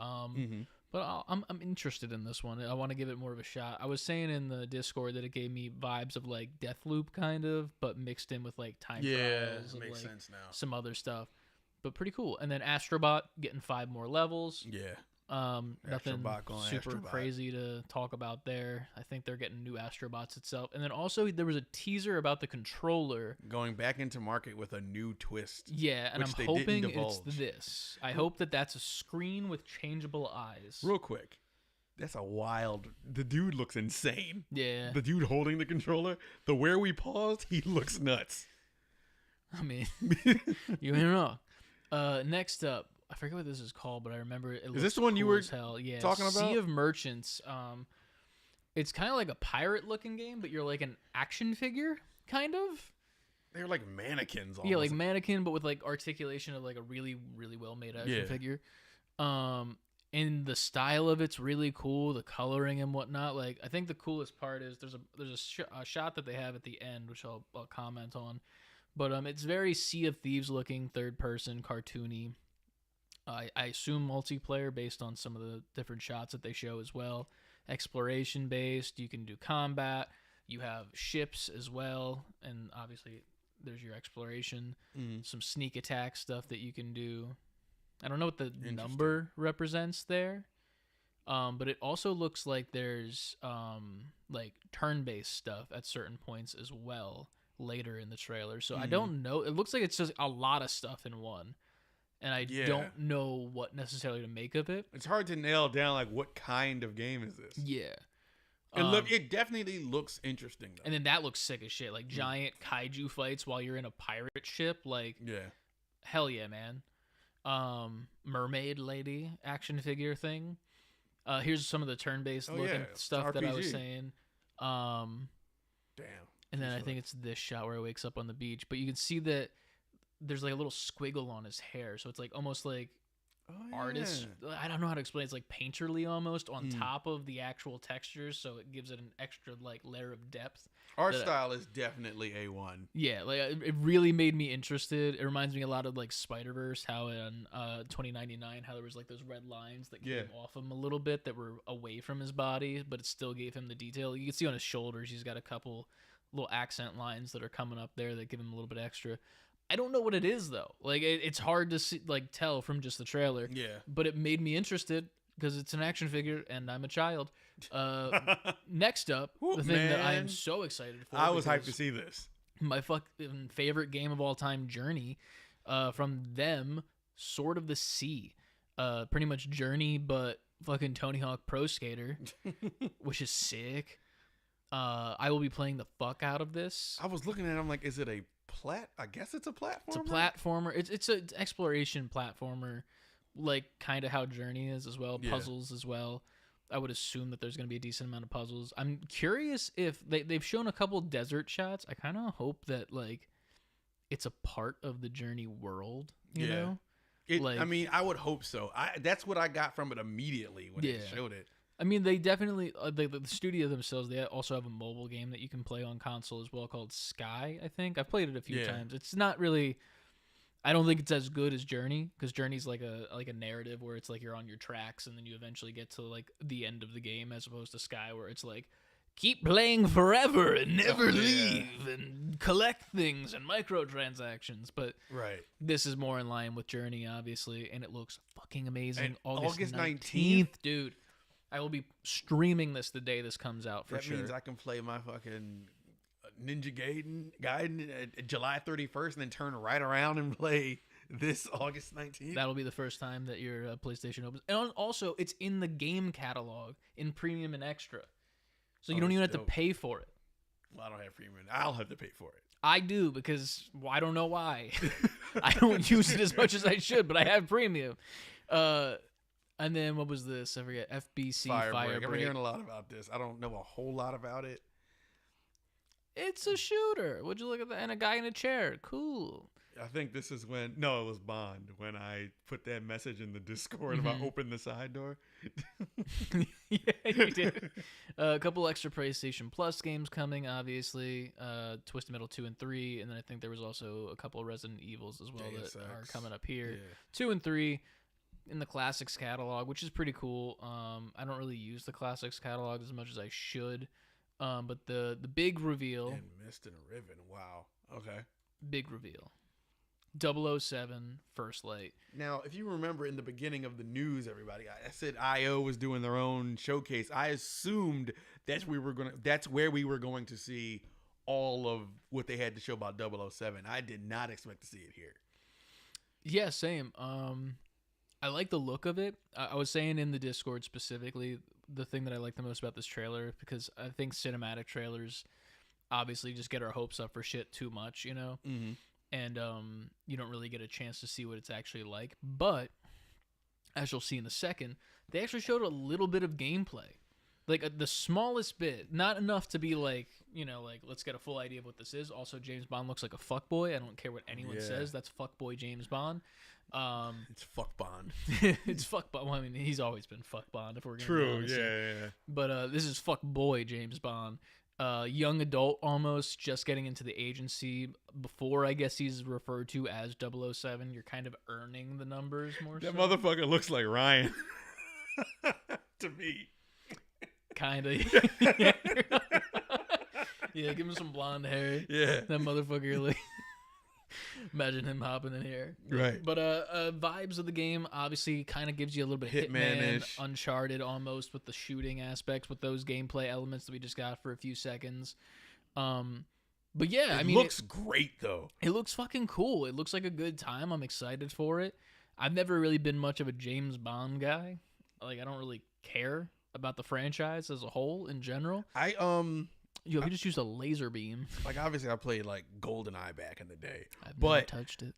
But I'm interested in this one. I want to give it more of a shot. I was saying in the Discord that it gave me vibes of like Deathloop kind of, but mixed in with like time trials and makes like sense now. some other stuff. But pretty cool. And then Astrobot getting 5 more levels. Yeah. Nothing Astrobot going super Astrobot. crazy to talk about there. I think they're getting new Astrobots itself. And then also there was a teaser about the controller. Going back into market with a new twist. Yeah, and which I'm they hoping didn't it's divulge. this. I hope that that's a screen with changeable eyes. Real quick. That's a wild. The dude looks insane. Yeah. The dude holding the controller. The where we paused, he looks nuts. I mean, you ain't wrong. Next up, I forget what this is called, but I remember it. Is this the one you were as hell. Yeah, talking about? Sea of Merchants. It's kind of like a pirate-looking game, but you're like an action figure, kind of. They're like mannequins. Almost. Yeah, like mannequin, but with like articulation of like a really, really well-made action figure. And the style of it's really cool, the coloring and whatnot. Like, I think the coolest part is there's a shot that they have at the end, which I'll comment on. But it's very Sea of Thieves looking, third person, cartoony. I assume multiplayer based on some of the different shots that they show as well. Exploration based. You can do combat. You have ships as well, and obviously there's your exploration. Some sneak attack stuff that you can do. I don't know what the number represents there, but it also looks like there's like turn-based stuff at certain points as well later in the trailer. So I don't know. It looks like it's just a lot of stuff in one, and I don't know what necessarily to make of it. It's hard to nail down like what kind of game is this. Yeah. It definitely looks interesting though. And then that looks sick as shit. Like giant kaiju fights while you're in a pirate ship. Like, hell yeah, man. Mermaid lady action figure thing. Here's some of the turn-based looking stuff that I was saying. Damn. And then I think it's this shot where he wakes up on the beach, but you can see that there's like a little squiggle on his hair, so it's like almost like artist. I don't know how to explain. It's like painterly almost on top of the actual textures, so it gives it an extra like layer of depth. Art style is definitely A1. Yeah, like it really made me interested. It reminds me a lot of like Spider-Verse, how in 2099, how there was like those red lines that came off him a little bit that were away from his body, but it still gave him the detail. You can see on his shoulders, he's got a couple little accent lines that are coming up there that give him a little bit extra. I don't know what it is though. Like it's hard to see, like tell from just the trailer. Yeah. But it made me interested because it's an action figure and I'm a child. Next up, the thing that I am so excited for. I was hyped to see this. My fucking favorite game of all time, Journey, from them, Sword of the Sea. pretty much Journey, but fucking Tony Hawk Pro Skater, which is sick. I will be playing the fuck out of this. I was looking at it, I'm like, is it a I guess it's a platformer. It's a platformer. It's an exploration platformer, like kind of how Journey is as well. Puzzles as well. I would assume that there's going to be a decent amount of puzzles. I'm curious if they've shown a couple desert shots. I kind of hope that like it's a part of the Journey world. You know, I mean, I would hope so. That's what I got from it immediately when they showed it. I mean, they definitely the studio themselves. They also have a mobile game that you can play on console as well called Sky. I think I've played it a few times. It's not really. I don't think it's as good as Journey, because Journey's like a narrative where it's like you're on your tracks and then you eventually get to like the end of the game, as opposed to Sky where it's like keep playing forever and never leave and collect things and microtransactions. But this is more in line with Journey, obviously, and it looks fucking amazing. And August 19th, dude. I will be streaming this the day this comes out for sure. That means I can play my fucking Ninja Gaiden at July 31st and then turn right around and play this August 19th. That'll be the first time that your PlayStation opens. And also, it's in the game catalog in Premium and Extra. So you don't even have to pay for it. Well, I don't have Premium. I'll have to pay for it. I do, because I don't know why. I don't use it as much as I should, but I have Premium. And then what was this? I forget. FBC Firebreak. I'm hearing a lot about this. I don't know a whole lot about it. It's a shooter. Would you look at that? And a guy in a chair. Cool. I think this is when... No, it was Bond. When I put that message in the Discord about open the side door. Yeah, you did. A couple extra PlayStation Plus games coming, obviously. Twisted Metal 2 and 3. And then I think there was also a couple Resident Evils as well that are coming up here. 2 and 3 in the Classics catalog, which is pretty cool. I don't really use the Classics catalog as much as I should. But the big reveal... And Mist and Riven. Wow. Okay. Big reveal. 007 First Light. Now, if you remember in the beginning of the news, everybody, I said IO was doing their own showcase. I assumed that's where we were going to see all of what they had to show about 007. I did not expect to see it here. Yeah, same. I like the look of it. I was saying in the Discord specifically, the thing that I like the most about this trailer, because I think cinematic trailers obviously just get our hopes up for shit too much, you know? Mm-hmm. And you don't really get a chance to see what it's actually like. But as you'll see in a second, they actually showed a little bit of gameplay, like the smallest bit, not enough to be like, you know, like let's get a full idea of what this is. Also, James Bond looks like a fuckboy. I don't care what anyone says. That's fuckboy James Bond. It's fuck Bond. It's fuck Bond. Well, I mean, he's always been fuck Bond. If we're gonna true, be honest yeah. But this is fuck boy James Bond. Young adult, almost just getting into the agency before I guess he's referred to as 007. You're kind of earning the numbers more. That motherfucker looks like Ryan to me. Kind of. Yeah, give him some blonde hair. Yeah, that motherfucker. Like, imagine him hopping in here. Right. But vibes of the game obviously kind of gives you a little bit Hitman-ish. Uncharted almost, with the shooting aspects, with those gameplay elements that we just got for a few seconds. But yeah, I mean, it looks great though. It looks fucking cool. It looks like a good time. I'm excited for it. I've never really been much of a James Bond guy. Like, I don't really care about the franchise as a whole in general. You just used a laser beam. Like, obviously, I played like GoldenEye back in the day. I've never touched it.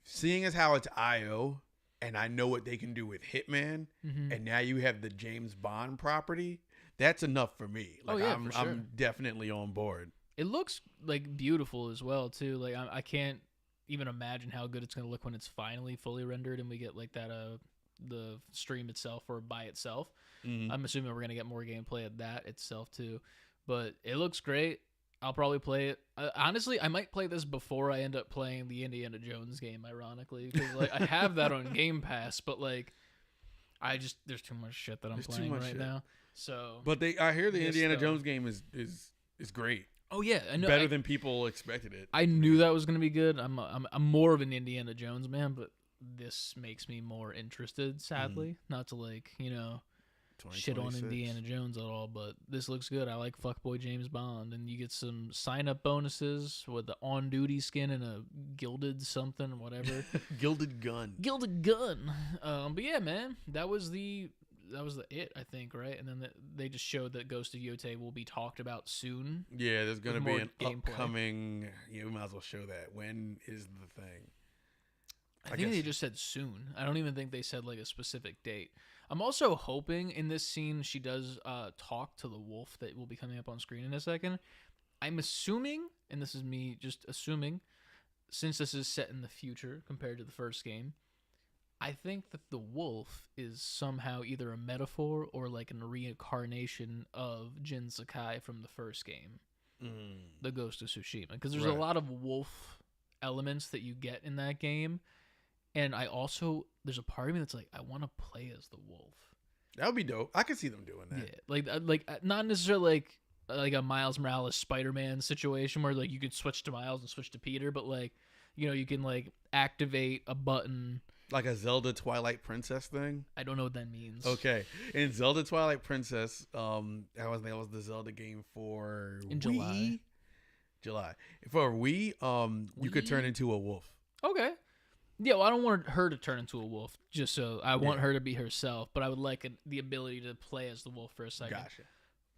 Seeing as how it's IO, and I know what they can do with Hitman, and now you have the James Bond property, that's enough for me. Like, for sure. I'm definitely on board. It looks like beautiful as well too. Like, I can't even imagine how good it's gonna look when it's finally fully rendered and we get like that the stream itself or by itself. I'm assuming we're gonna get more gameplay of that itself too, but it looks great. I'll probably play it. Honestly, I might play this before I end up playing the Indiana Jones game, ironically, because like I have that on Game Pass, but like there's too much shit that I'm playing right now. So, but I hear the Indiana Jones game is great. Oh yeah, I know. Better than people expected it. I knew that was gonna be good. I'm more of an Indiana Jones man, but this makes me more interested. Sadly, not to like, you know, shit on 2026. Indiana Jones at all, but this looks good. I like Fuckboy James Bond, and you get some sign-up bonuses with the on-duty skin and a gilded something, whatever. Gilded gun. Gilded gun. But yeah, man, that was it, I think, right? And then they just showed that Ghost of Yotei will be talked about soon. Yeah, there's gonna with be more an gameplay. upcoming. Yeah, we might as well show that. When is the thing? I think they just said soon. I don't even think they said like a specific date. I'm also hoping in this scene she does talk to the wolf that will be coming up on screen in a second. I'm assuming, and this is me just assuming, since this is set in the future compared to the first game, I think that the wolf is somehow either a metaphor or like a reincarnation of Jin Sakai from the first game, The Ghost of Tsushima. Because there's a lot of wolf elements that you get in that game. And there's a part of me that's like, I want to play as the wolf. That would be dope. I could see them doing that. Yeah, like not necessarily like a Miles Morales Spider-Man situation where like you could switch to Miles and switch to Peter, but like, you know, you can like activate a button. Like a Zelda Twilight Princess thing? I don't know what that means. Okay. In Zelda Twilight Princess, that was the Zelda game for in Wii? July. For Wii, you could turn into a wolf. Okay. Yeah, well, I don't want her to turn into a wolf, just so I want her to be herself, but I would like the ability to play as the wolf for a second. Gotcha.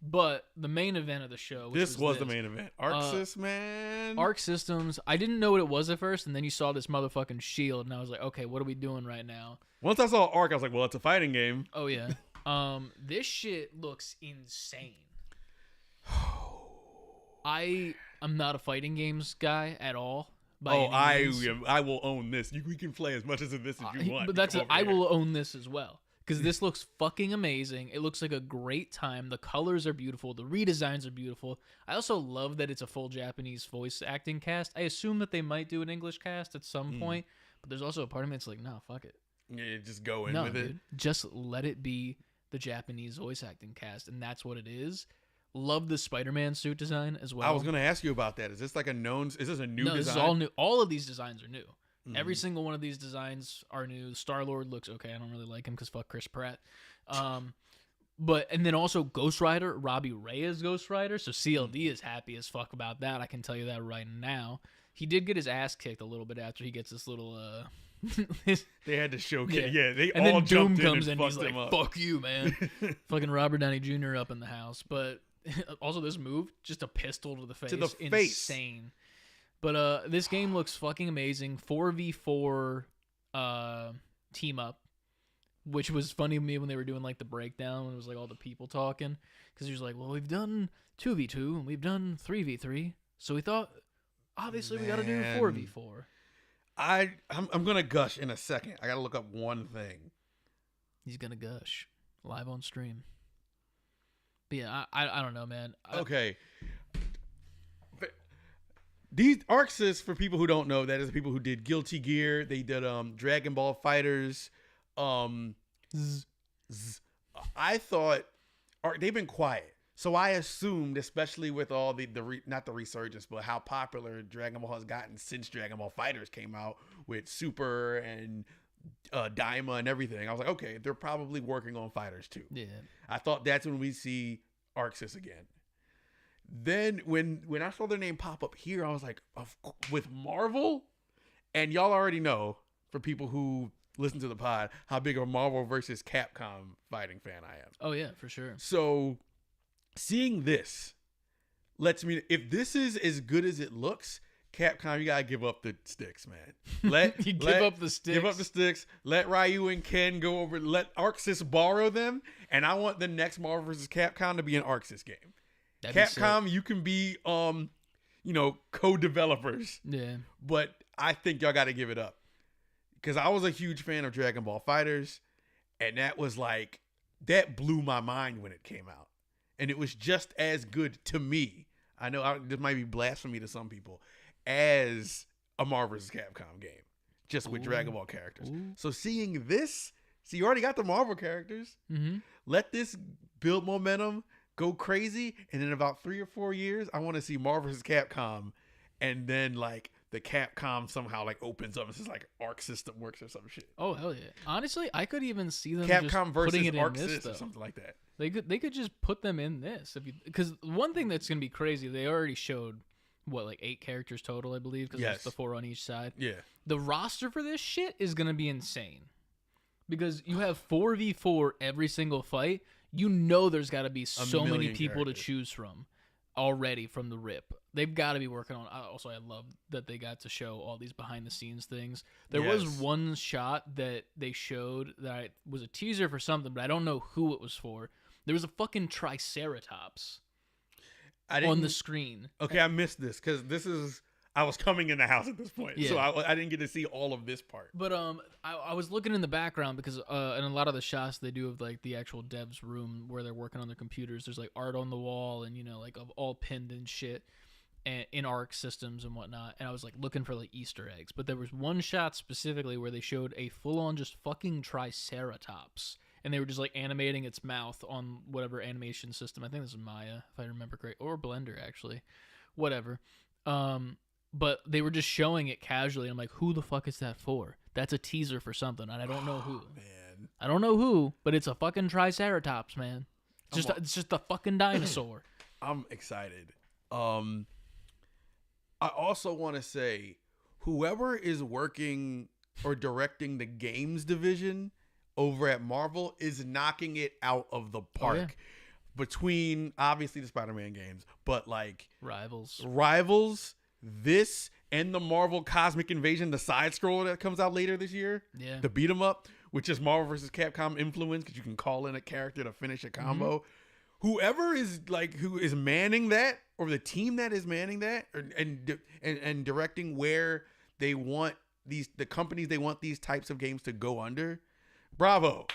But the main event of the show, This was the main event. Arc man. Arc Systems. I didn't know what it was at first, and then you saw this motherfucking shield, and I was like, okay, what are we doing right now? Once I saw Arc, I was like, well, it's a fighting game. Oh yeah. This shit looks insane. I'm not a fighting games guy at all. I will own this. We can play as much of this as you want. But that's I will own this as well. Because this looks fucking amazing. It looks like a great time. The colors are beautiful. The redesigns are beautiful. I also love that it's a full Japanese voice acting cast. I assume that they might do an English cast at some point. But there's also a part of me that's like, nah, fuck it. Yeah, just go in with dude, it. Just let it be the Japanese voice acting cast. And that's what it is. Love the Spider-Man suit design as well. I was going to ask you about that. Is this like is this a new design? This is all new. All of these designs are new. Every single one of these designs are new. Star-Lord looks okay. I don't really like him because fuck Chris Pratt. And then also Ghost Rider, Robbie Reyes Ghost Rider. So CLD is happy as fuck about that. I can tell you that right now. He did get his ass kicked a little bit after he gets this little they had to showcase. Yeah, they and all then Doom jumped comes in in. and He's fucked like, him up. "Fuck you, man!" Fucking Robert Downey Jr. up in the house. But also this move, just a pistol to the face, insane. But this game looks fucking amazing. 4v4 team up, which was funny to me when they were doing like the breakdown. It was like all the people talking because he was like, "Well, we've done 2v2 and we've done 3v3, so we thought obviously we got to do 4v4." I'm gonna gush in a second. I gotta look up one thing. He's gonna gush live on stream. But yeah, I don't know, man. Okay. These ArcSys, for people who don't know, that is the people who did Guilty Gear. They did Dragon Ball Fighters. I thought they've been quiet, so I assumed, especially with all the not the resurgence, but how popular Dragon Ball has gotten since Dragon Ball Fighters came out with Super and Daima and everything. I was like, okay, they're probably working on Fighters too. Yeah, I thought that's when we see ArcSys again. Then when I saw their name pop up here, I was like, with Marvel, and y'all already know, for people who listen to the pod, how big a Marvel versus Capcom fighting fan I am. Oh yeah, for sure. So seeing this lets me, if this is as good as it looks, Capcom, you gotta give up the sticks, man. Give up the sticks. Give up the sticks. Let Ryu and Ken go over. Let ArcSys borrow them, and I want the next Marvel vs. Capcom to be an ArcSys game. Capcom, you can be, co-developers. Yeah. But I think y'all got to give it up. Because I was a huge fan of Dragon Ball Fighters. And that blew my mind when it came out. And it was just as good to me. I know this might be blasphemy to some people. As a Marvel vs. Capcom game. Just with Dragon Ball characters. Ooh. So seeing this. See, you already got the Marvel characters. Mm-hmm. Let this build momentum. Go crazy, and in about 3 or 4 years, I want to see Marvel vs. Capcom, and then like the Capcom somehow like opens up. It's just like Arc System works or some shit. Oh hell yeah! Honestly, I could even see them Capcom just versus putting it Arc in this System or though. something like that. They could just put them in this because one thing that's gonna be crazy. They already showed what like 8 characters total, I believe, because Yes. there's the 4 on each side. Yeah. The roster for this shit is gonna be insane because you have 4v4 every single fight. You know there's got to be so many million people characters. to choose from already from the rip. They've got to be working on. Also, I love that they got to show all these behind the scenes things. There was Yes. one shot that they showed that was a teaser for something, but I don't know who it was for. There was a fucking Triceratops I on the screen. Okay, I missed this because I was coming in the house at this point, so Yeah. I didn't get to see all of this part. But I was looking in the background because in a lot of the shots they do of like the actual devs room where they're working on their computers, there's like art on the wall and like of all pinned and shit, and in Arc Systems and whatnot. And I was like looking for like Easter eggs, but there was one shot specifically where they showed a full on just fucking Triceratops, and they were just like animating its mouth on whatever animation system. I think this is Maya, if I remember correct, or Blender actually, whatever. But they were just showing it casually. I'm like, who the fuck is that for? That's a teaser for something, and I don't know who. Man, I don't know who, but it's a fucking Triceratops, man. It's just a fucking dinosaur. I'm excited. I also want to say, whoever is working or directing the games division over at Marvel is knocking it out of the park. yeah. Between obviously the Spider-Man games, but like Rivals. this and the Marvel Cosmic Invasion, the side scroller that comes out later this year, Yeah. the beat 'em up, which is Marvel vs. Capcom influence because you can call in a character to finish a combo. Whoever is who is manning that, or the team that is manning that, and directing where they want the companies they want these types of games to go under, bravo.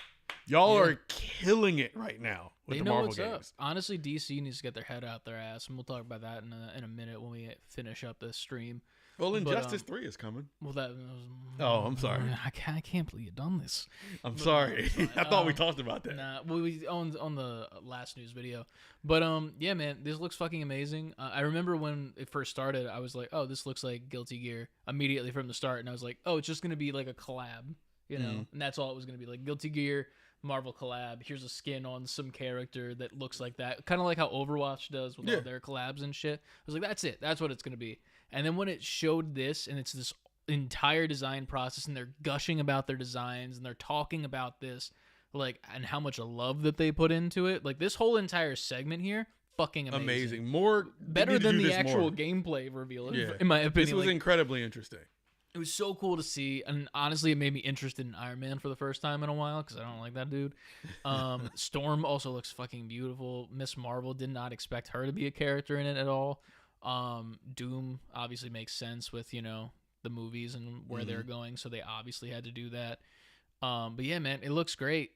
Y'all are killing it right now with They the know Marvel what's games. up. Honestly, DC needs to get their head out their ass, and we'll talk about that in a minute when we finish up this stream. Well, But, Injustice 3 is coming. Well, that was, Oh, I'm sorry. I can't believe you done this. I'm sorry. I thought we talked about that. Nah, we on the last news video. But yeah, man, this looks fucking amazing. I remember when it first started, I was like, oh, this looks like Guilty Gear immediately from the start, and I was like, oh, it's just gonna be like a collab, and that's all it was gonna be, like Guilty Gear Marvel collab. Here's a skin on some character that looks like that, kind of like how Overwatch does with all their collabs and shit. I was like, that's it. That's what it's gonna be. And then when it showed this, and it's this entire design process, and they're gushing about their designs, and they're talking about this, like, and how much love that they put into it. Like, this whole entire segment here, fucking amazing. More Better than the actual gameplay reveal, in my opinion. This was incredibly interesting. It was so cool to see, and honestly, it made me interested in Iron Man for the first time in a while because I don't like that dude. Storm also looks fucking beautiful. Miss Marvel, did not expect her to be a character in it at all. Doom obviously makes sense with the movies and where they're going, so they obviously had to do that. But yeah, man, it looks great.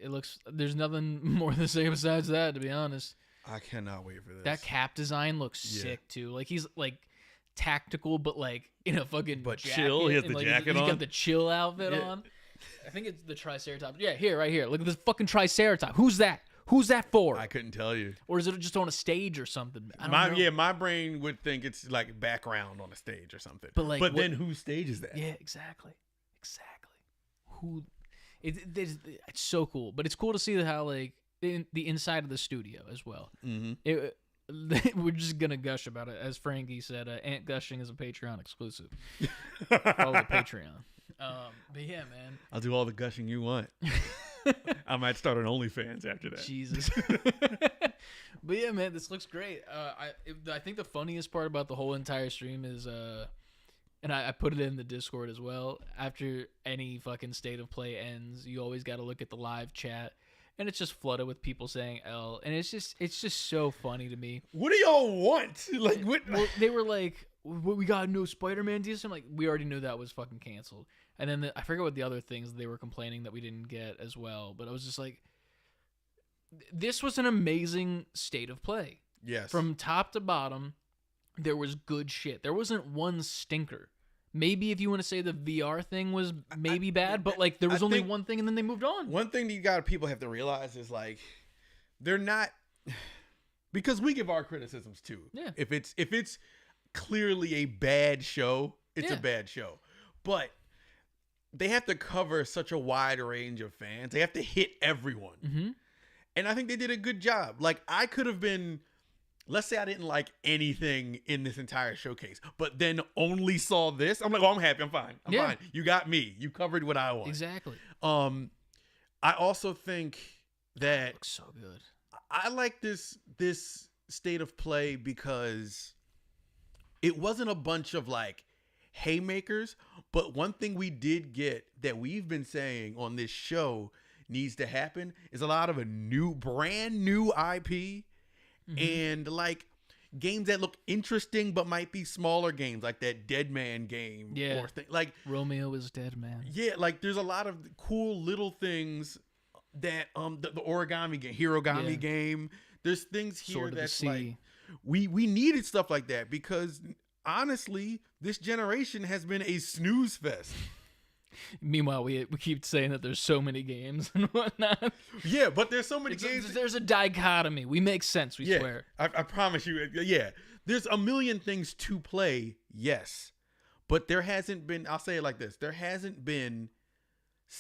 There's nothing more to say besides that, to be honest. I cannot wait for this. That Cap design looks sick too. Like, he's like tactical, but like in a fucking jacket. Chill. He has the like, jacket he's on. got the chill outfit on. I think it's the Triceratops. Yeah, right here. Look at this fucking Triceratops. Who's that? Who's that for? I couldn't tell you. Or is it just on a stage or something? I don't know. Yeah, my brain would think it's like background on a stage or something. But then whose stage is that? Yeah, exactly. Who? It's so cool. But it's cool to see how like the inside of the studio as well. Mm-hmm. We're just gonna gush about it, as Frankie said. Ant Gushing is a Patreon exclusive. Follow the Patreon. But yeah, man. I'll do all the gushing you want. I might start an OnlyFans after that. Jesus. But yeah, man, this looks great. I think the funniest part about the whole entire stream is, and I put it in the Discord as well. After any fucking State of Play ends, you always got to look at the live chat. And it's just flooded with people saying L, and it's just so funny to me. What do y'all want? Like, what? Well, they were like, "We got no Spider-Man DLC." I'm like, we already knew that was fucking canceled. And then I forget what the other things they were complaining that we didn't get as well. But I was just like, this was an amazing State of Play. Yes. From top to bottom, there was good shit. There wasn't one stinker. Maybe if you want to say the VR thing was maybe bad, but like there was only one thing and then they moved on. One thing that people have to realize is like they're not, because we give our criticisms too. Yeah. If it's clearly a bad show, it's a bad show. But they have to cover such a wide range of fans. They have to hit everyone. Mm-hmm. And I think they did a good job. Like, I could have been, let's say I didn't like anything in this entire showcase, but then only saw this. I'm like, oh, I'm happy. I'm fine. I'm fine. You got me. You covered what I want. Exactly. I also think that looks so good. I like this state of play because it wasn't a bunch of like haymakers, but one thing we did get that we've been saying on this show needs to happen is a lot of a brand new IP and like games that look interesting but might be smaller games, like that Dead Man game or thing like Romeo is Dead Man. Yeah, like there's a lot of cool little things that the origami game, Hirogami game. There's things here Sword of the that's Sea. like we needed stuff like that because honestly, this generation has been a snooze fest. Meanwhile, we keep saying that there's so many games and whatnot. Yeah, but there's so many games. There's a dichotomy. We make sense, we swear. I promise you. Yeah, there's a million things to play, yes. But there hasn't been, I'll say it like this, there hasn't been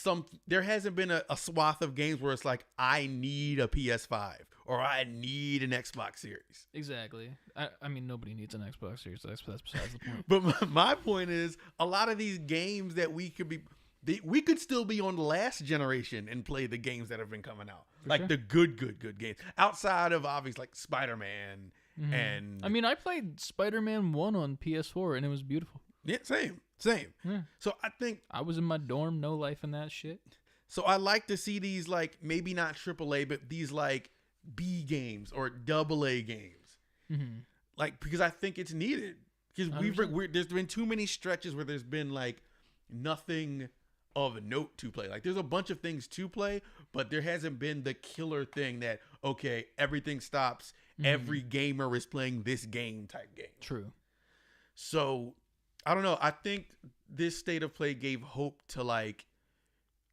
a swath of games where it's like, I need a PS5 or I need an Xbox Series. Exactly. I mean, nobody needs an Xbox Series. That's besides the point. But my point is, a lot of these games that we could still be on the last generation and play the games that have been coming out. The good games. Outside of obviously like Spider-Man and... I mean, I played Spider-Man 1 on PS4 and it was beautiful. Yeah, same. Yeah. So I think... I was in my dorm, no life in that shit. So I like to see these like, maybe not AAA, but these like B games or AA games. Mm-hmm. Like, because I think it's needed. Because there's been too many stretches where there's been like nothing of note to play. Like there's a bunch of things to play, but there hasn't been the killer thing that, okay, everything stops. Every gamer is playing this game type game. True. So I don't know. I think this state of play gave hope to like,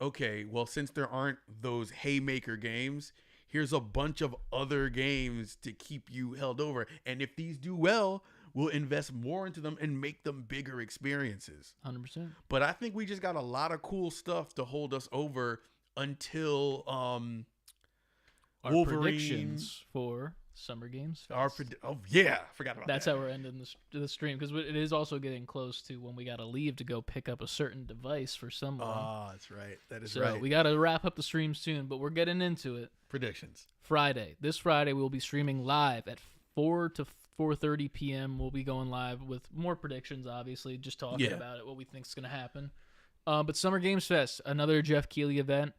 okay, well, since there aren't those haymaker games, here's a bunch of other games to keep you held over. And if these do well, we'll invest more into them and make them bigger experiences. 100%. But I think we just got a lot of cool stuff to hold us over until Our Wolverine. predictions for Summer Games Fest. Forgot about That's that. how we're ending the stream, because it is also getting close to when we got to leave to go pick up a certain device for someone. Oh, that's right. That is so right. we got to wrap up the stream soon, but we're getting into it. Predictions. This Friday, we'll be streaming live at 4 to 4:30 p.m. We'll be going live with more predictions, obviously, just talking about it, what we think is going to happen. But Summer Games Fest, another Jeff Keighley event.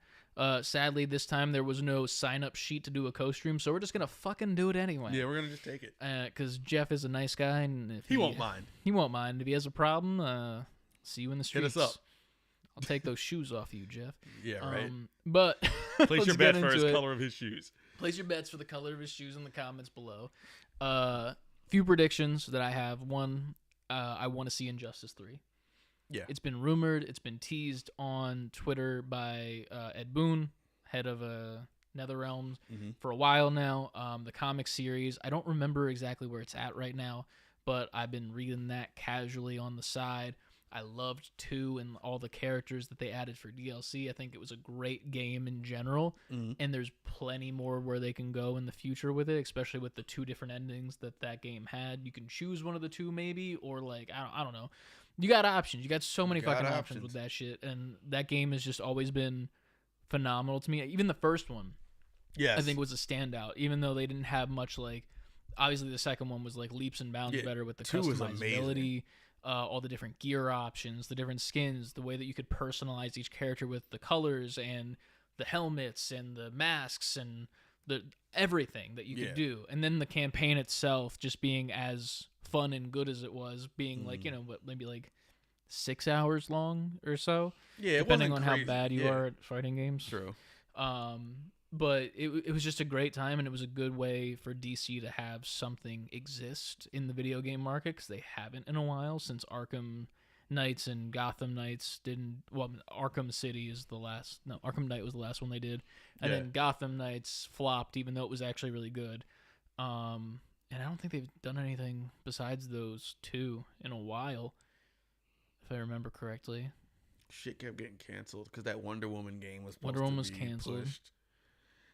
Sadly, this time there was no sign-up sheet to do a co-stream, so we're just going to fucking do it anyway. Yeah, we're going to just take it. Because Jeff is a nice guy, and if he won't mind. He won't mind. If he has a problem, see you in the streets. Hit us up. I'll take those shoes off you, Jeff. Yeah, right. But place your bet for his color of his shoes. Place your bets for the color of his shoes in the comments below. Few predictions that I have. One, I want to see Injustice 3. Yeah. It's been rumored. It's been teased on Twitter by Ed Boon, head of NetherRealm, for a while now. The comic series, I don't remember exactly where it's at right now, but I've been reading that casually on the side. I loved 2 and all the characters that they added for DLC. I think it was a great game in general, and there's plenty more where they can go in the future with it, especially with the 2 different endings that game had. You can choose one of the 2 maybe, or like, I don't know. You got options. You got so many fucking options with that shit, and that game has just always been phenomenal to me. Even the first one, I think was a standout, even though they didn't have much like. Obviously, the second one was like leaps and bounds better with the customizability, all the different gear options, the different skins, the way that you could personalize each character with the colors and the helmets and the masks and the everything that you could do, and then the campaign itself just being as fun and good as it was, being like, maybe like 6 hours long or so, depending on how bad you are at fighting games. True. But it was just a great time, and it was a good way for DC to have something exist in the video game market, because they haven't in a while, since Arkham Knights and Gotham Knights didn't. Well, Arkham City is the last. No, Arkham Knight was the last one they did, and then Gotham Knights flopped, even though it was actually really good. And I don't think they've done anything besides those 2 in a while. I remember correctly. Shit kept getting canceled because that Wonder Woman game was Wonder Woman was canceled. pushed.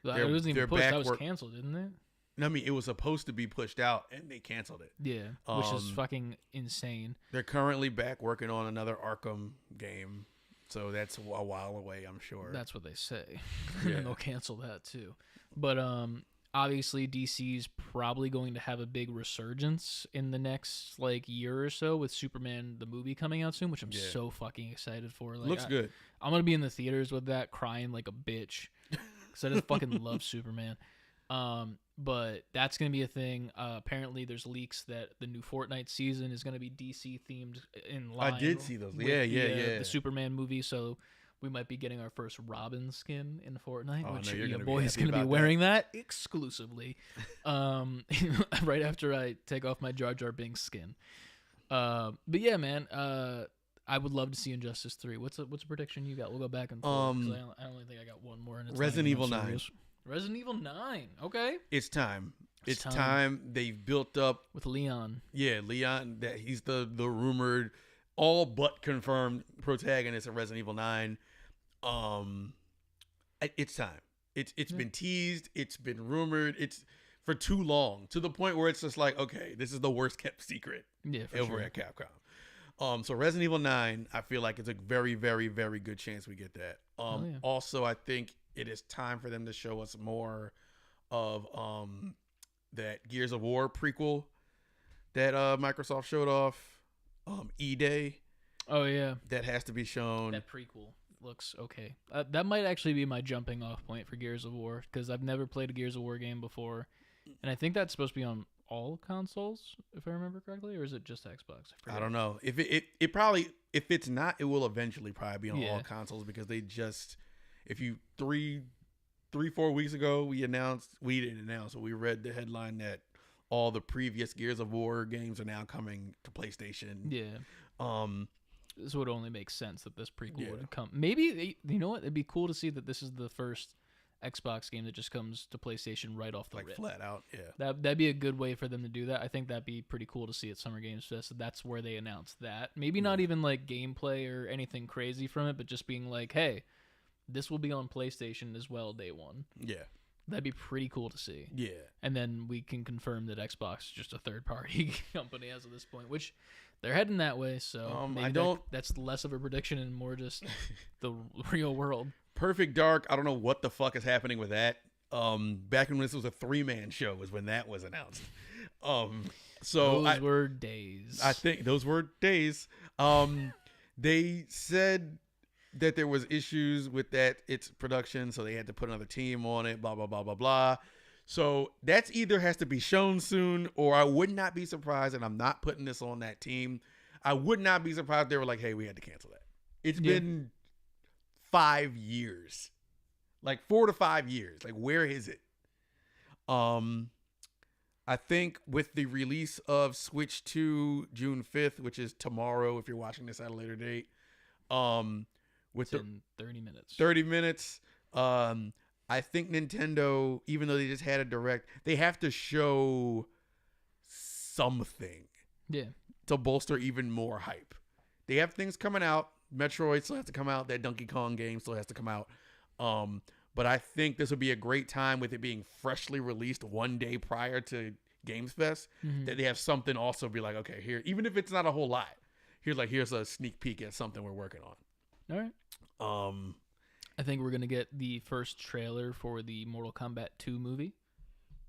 It wasn't even pushed. That was backward- canceled, didn't it? No, I mean, it was supposed to be pushed out, and they canceled it. Yeah, which is fucking insane. They're currently back working on another Arkham game, so that's a while away, I'm sure. That's what they say. Yeah. And they'll cancel that too. But obviously DC's probably going to have a big resurgence in the next like year or so with Superman the movie coming out soon, which I'm so fucking excited for. Like, Looks good. I'm gonna be in the theaters with that, crying like a bitch, because I just fucking love Superman. But that's gonna be a thing. Apparently, there's leaks that the new Fortnite season is gonna be DC themed in line. I did see those. with Yeah. The Superman movie, so we might be getting our first Robin skin in Fortnite, Oh, which no, you're your gonna be boy is happy gonna be about wearing that exclusively. Right after I take off my Jar Jar Binks skin. But yeah, man. I would love to see Injustice 3. What's a prediction you got? We'll go back and forth. 'Cause I only think I got one more. And it's Resident not even Evil that 9. serious. Resident Evil 9. Okay. It's time. It's It's time. time. They've built up. With Leon. Yeah, Leon. That he's the rumored, all but confirmed protagonist of Resident Evil 9. It's time. It's been teased. It's been rumored. It's for too long, to the point where it's just like, okay, this is the worst kept secret over at Capcom. So Resident Evil 9, I feel like it's a very, very, very good chance we get that. Also, I think it is time for them to show us more of that Gears of War prequel that Microsoft showed off. E-Day. Oh yeah, that has to be shown. That prequel looks okay. That might actually be my jumping off point for Gears of War, because I've never played a Gears of War game before, and I think that's supposed to be on all consoles, if I remember correctly, or is it just Xbox? I don't know. If it probably, if it's not, it will eventually probably be on all consoles, because they just, if you 3-4 weeks ago we didn't announce, but we read the headline that all the previous Gears of War games are now coming to PlayStation. Yeah. This would only make sense that this prequel would come. Maybe, you know what? It'd be cool to see that this is the first Xbox game that just comes to PlayStation right off the rip. Flat out, yeah. That'd be a good way for them to do that. I think that'd be pretty cool to see at Summer Games Fest. That's where they announced that. Maybe not even like gameplay or anything crazy from it, but just being like, hey, this will be on PlayStation as well day one. Yeah. That'd be pretty cool to see. Yeah. And then we can confirm that Xbox is just a third-party company as of this point, which they're heading that way. So maybe that's less of a prediction and more just the real world. Perfect Dark, I don't know what the fuck is happening with that. Back when this was a 3-man show was when that was announced. So those were days. I think those were days. They said that there was issues with its production, so they had to put another team on it, blah, blah, blah, blah, blah. So that's either has to be shown soon, or I would not be surprised, and I'm not putting this on that team, I would not be surprised if they were like, hey, we had to cancel that. It's been 5 years. Like 4 to 5 years. Like, where is it? I think with the release of Switch 2 June 5th, which is tomorrow if you're watching this at a later date, with in 30 minutes. 30 minutes. I think Nintendo, even though they just had a direct, they have to show something. Yeah. To bolster even more hype. They have things coming out. Metroid still has to come out. That Donkey Kong game still has to come out. But I think this would be a great time with it being freshly released one day prior to Games Fest, that they have something also be like, okay, here, even if it's not a whole lot, here's a sneak peek at something we're working on. All right. I think we're gonna get the first trailer for the Mortal Kombat 2 movie.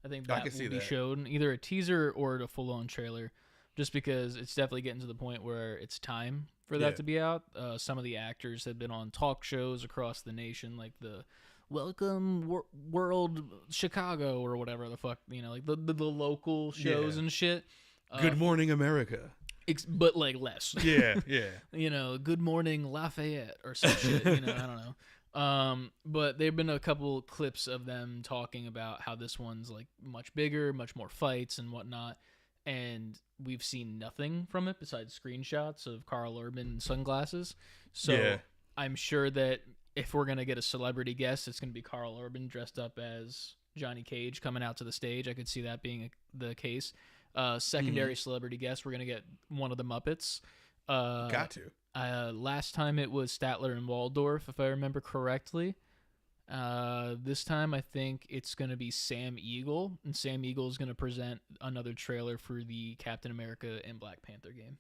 I think that will be shown, either a teaser or a full-on trailer, just because it's definitely getting to the point where it's time for that to be out. Some of the actors have been on talk shows across the nation, like the Welcome World Chicago or whatever the fuck, like the local shows and shit. Good Morning America. But like less. Yeah. Good Morning Lafayette or some shit. I don't know. But there've been a couple clips of them talking about how this one's like much bigger, much more fights and whatnot, and we've seen nothing from it besides screenshots of Carl Urban sunglasses. So I'm sure that if we're gonna get a celebrity guest, it's gonna be Carl Urban dressed up as Johnny Cage coming out to the stage. I could see that being the case. Secondary celebrity guest, we're gonna get one of the Muppets. Got to. Last time it was Statler and Waldorf, if I remember correctly. This time I think it's going to be Sam Eagle, and Sam Eagle is going to present another trailer for the Captain America and Black Panther game.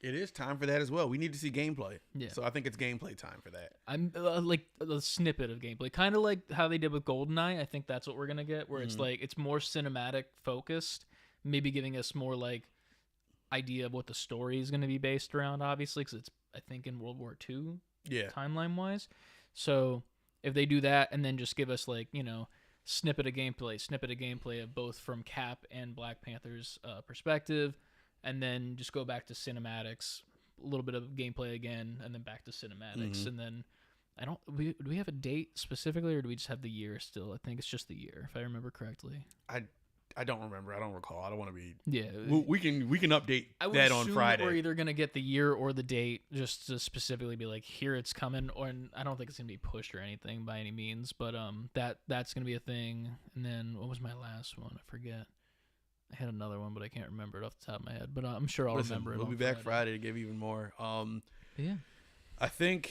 It is time for that as well. We need to see gameplay. Yeah. So I think it's gameplay time for that. I'm like a snippet of gameplay, kind of like how they did with GoldenEye. I think that's what we're gonna get, where it's like it's more cinematic focused, maybe giving us more like idea of what the story is gonna be based around. Obviously, because it's I think in World War II, timeline wise. So if they do that and then just give us like snippet of gameplay of both from Cap and Black Panther's perspective. And then just go back to cinematics, a little bit of gameplay again, and then back to cinematics. And then do we have a date specifically, or do we just have the year still? I think it's just the year, if I remember correctly. I don't remember. I don't recall. I don't want to be. Yeah, we can update that on Friday. We're either gonna get the year or the date, just to specifically be like, here it's coming. Or I don't think it's gonna be pushed or anything by any means, but that's gonna be a thing. And then what was my last one? I forget. I had another one, but I can't remember it off the top of my head. But I'm sure I'll remember it. We'll be back Friday to give even more. Yeah. I think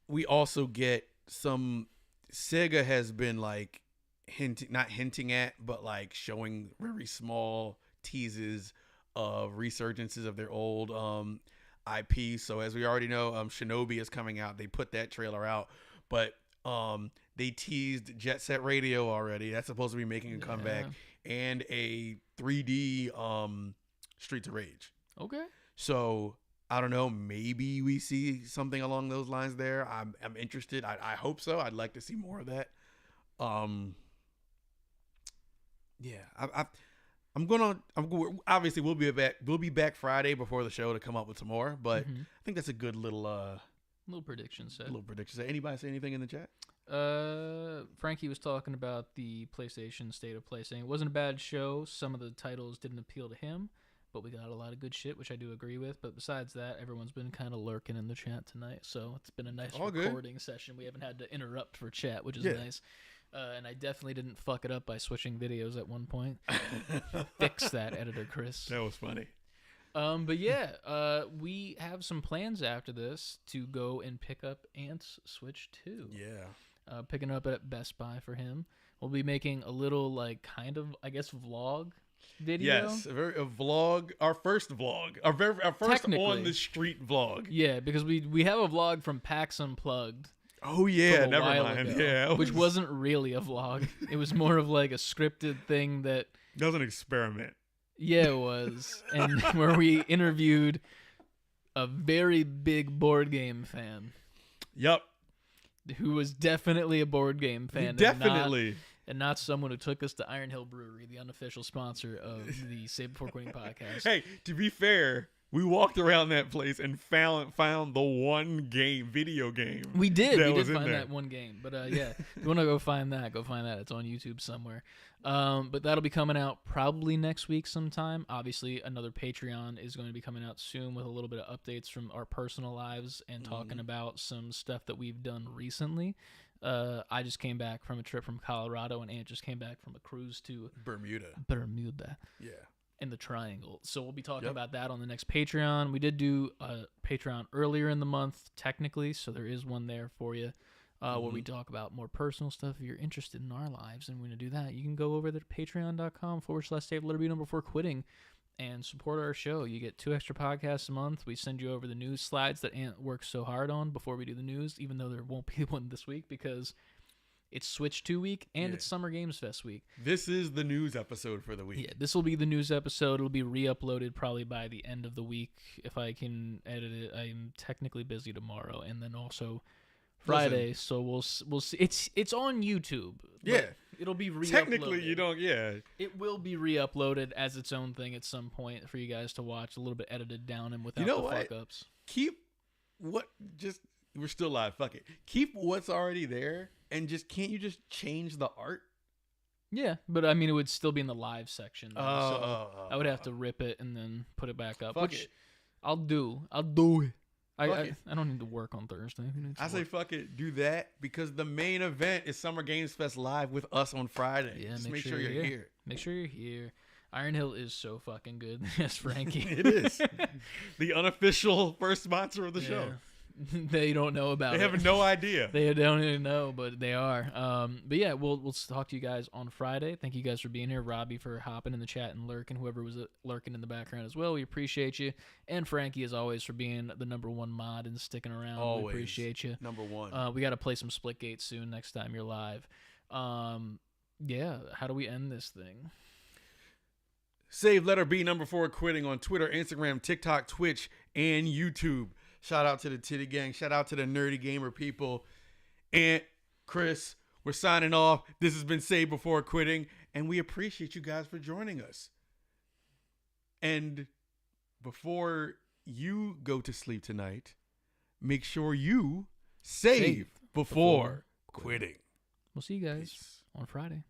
we also get some. Sega has been like not hinting at, but like showing very small teases of resurgences of their old IP. So as we already know, Shinobi is coming out. They put that trailer out, but they teased Jet Set Radio already. That's supposed to be making a comeback. And a 3D Streets of Rage. Okay. So I don't know. Maybe we see something along those lines there. I'm interested. I hope so. I'd like to see more of that. Yeah. Obviously we'll be back. We'll be back Friday before the show to come up with some more. But I think that's a good little prediction set. Anybody say anything in the chat? Frankie was talking about the PlayStation State of Play, saying it wasn't a bad show. Some of the titles didn't appeal to him, but we got a lot of good shit, which I do agree with. But besides that, everyone's been kind of lurking in the chat tonight, so it's been a nice recording session. We haven't had to interrupt for chat, which is nice. And I definitely didn't fuck it up by switching videos at one point. Fix that, editor Chris. That was funny. But yeah, we have some plans after this to go and pick up Ant's Switch 2. Yeah. Picking up at Best Buy for him. We'll be making a little, like, kind of, I guess, vlog video. Yes, a vlog. Our first vlog. Our first on the street vlog. Yeah, because we have a vlog from PAX Unplugged. Oh yeah, never mind. Ago, which wasn't really a vlog. It was more of like a scripted thing that was an experiment. Yeah, it was, and where we interviewed a very big board game fan. Yep. Who was definitely a board game fan. Definitely. And not someone who took us to Iron Hill Brewery, the unofficial sponsor of the Save Before Quitting podcast. Hey, to be fair, we walked around that place and found the one video game. We did find that one game. But yeah, if you want to go find that. It's on YouTube somewhere. But that'll be coming out probably next week sometime. Obviously, another Patreon is going to be coming out soon with a little bit of updates from our personal lives and talking about some stuff that we've done recently. I just came back from a trip from Colorado, and Ant just came back from a cruise to Bermuda. Yeah. In the Triangle. So we'll be talking about that on the next Patreon. We did do a Patreon earlier in the month, technically, so there is one there for you, where we talk about more personal stuff. If you're interested in our lives and we're going to do that, you can go over to patreon.com/SaveLetterBeNoBeforeQuitting and support our show. You get 2 extra podcasts a month. We send you over the news slides that Ant works so hard on before we do the news, even though there won't be one this week because it's Switch 2 week and it's Summer Games Fest week. This is the news episode for the week. Yeah, this will be the news episode. It'll be re-uploaded probably by the end of the week if I can edit it. I'm technically busy tomorrow and then also Friday, so we'll see. It's on YouTube. Yeah, it'll be re-uploaded. Technically, you don't. Yeah, it will be re-uploaded as its own thing at some point for you guys to watch, a little bit edited down and without the fuck-ups. We're still live. Fuck it. Keep what's already there. And can't you just change the art? Yeah, but I mean, it would still be in the live section. So I would have to rip it and then put it back up, which I'll do. I'll do it. I don't need to work on Thursday. I say fuck it. Do that because the main event is Summer Games Fest live with us on Friday. Yeah, just make sure you're here. Make sure you're here. Iron Hill is so fucking good. Yes, Frankie. It is the unofficial first sponsor of the show. They don't know about it. They have no idea. They don't even know, but they are. But yeah, we'll talk to you guys on Friday. Thank you guys for being here. Robbie for hopping in the chat and lurking. Whoever was lurking in the background as well, we appreciate you. And Frankie, as always, for being the #1 mod and sticking around. Always. We appreciate you. #1. We got to play some Splitgate soon next time you're live. Yeah, how do we end this thing? Save letter B #4 quitting on Twitter, Instagram, TikTok, Twitch, and YouTube. Shout out to the Titty Gang. Shout out to the Nerdy Gamer people. And Chris, we're signing off. This has been Save Before Quitting, and we appreciate you guys for joining us. And before you go to sleep tonight, make sure you save before quitting. We'll see you guys on Friday.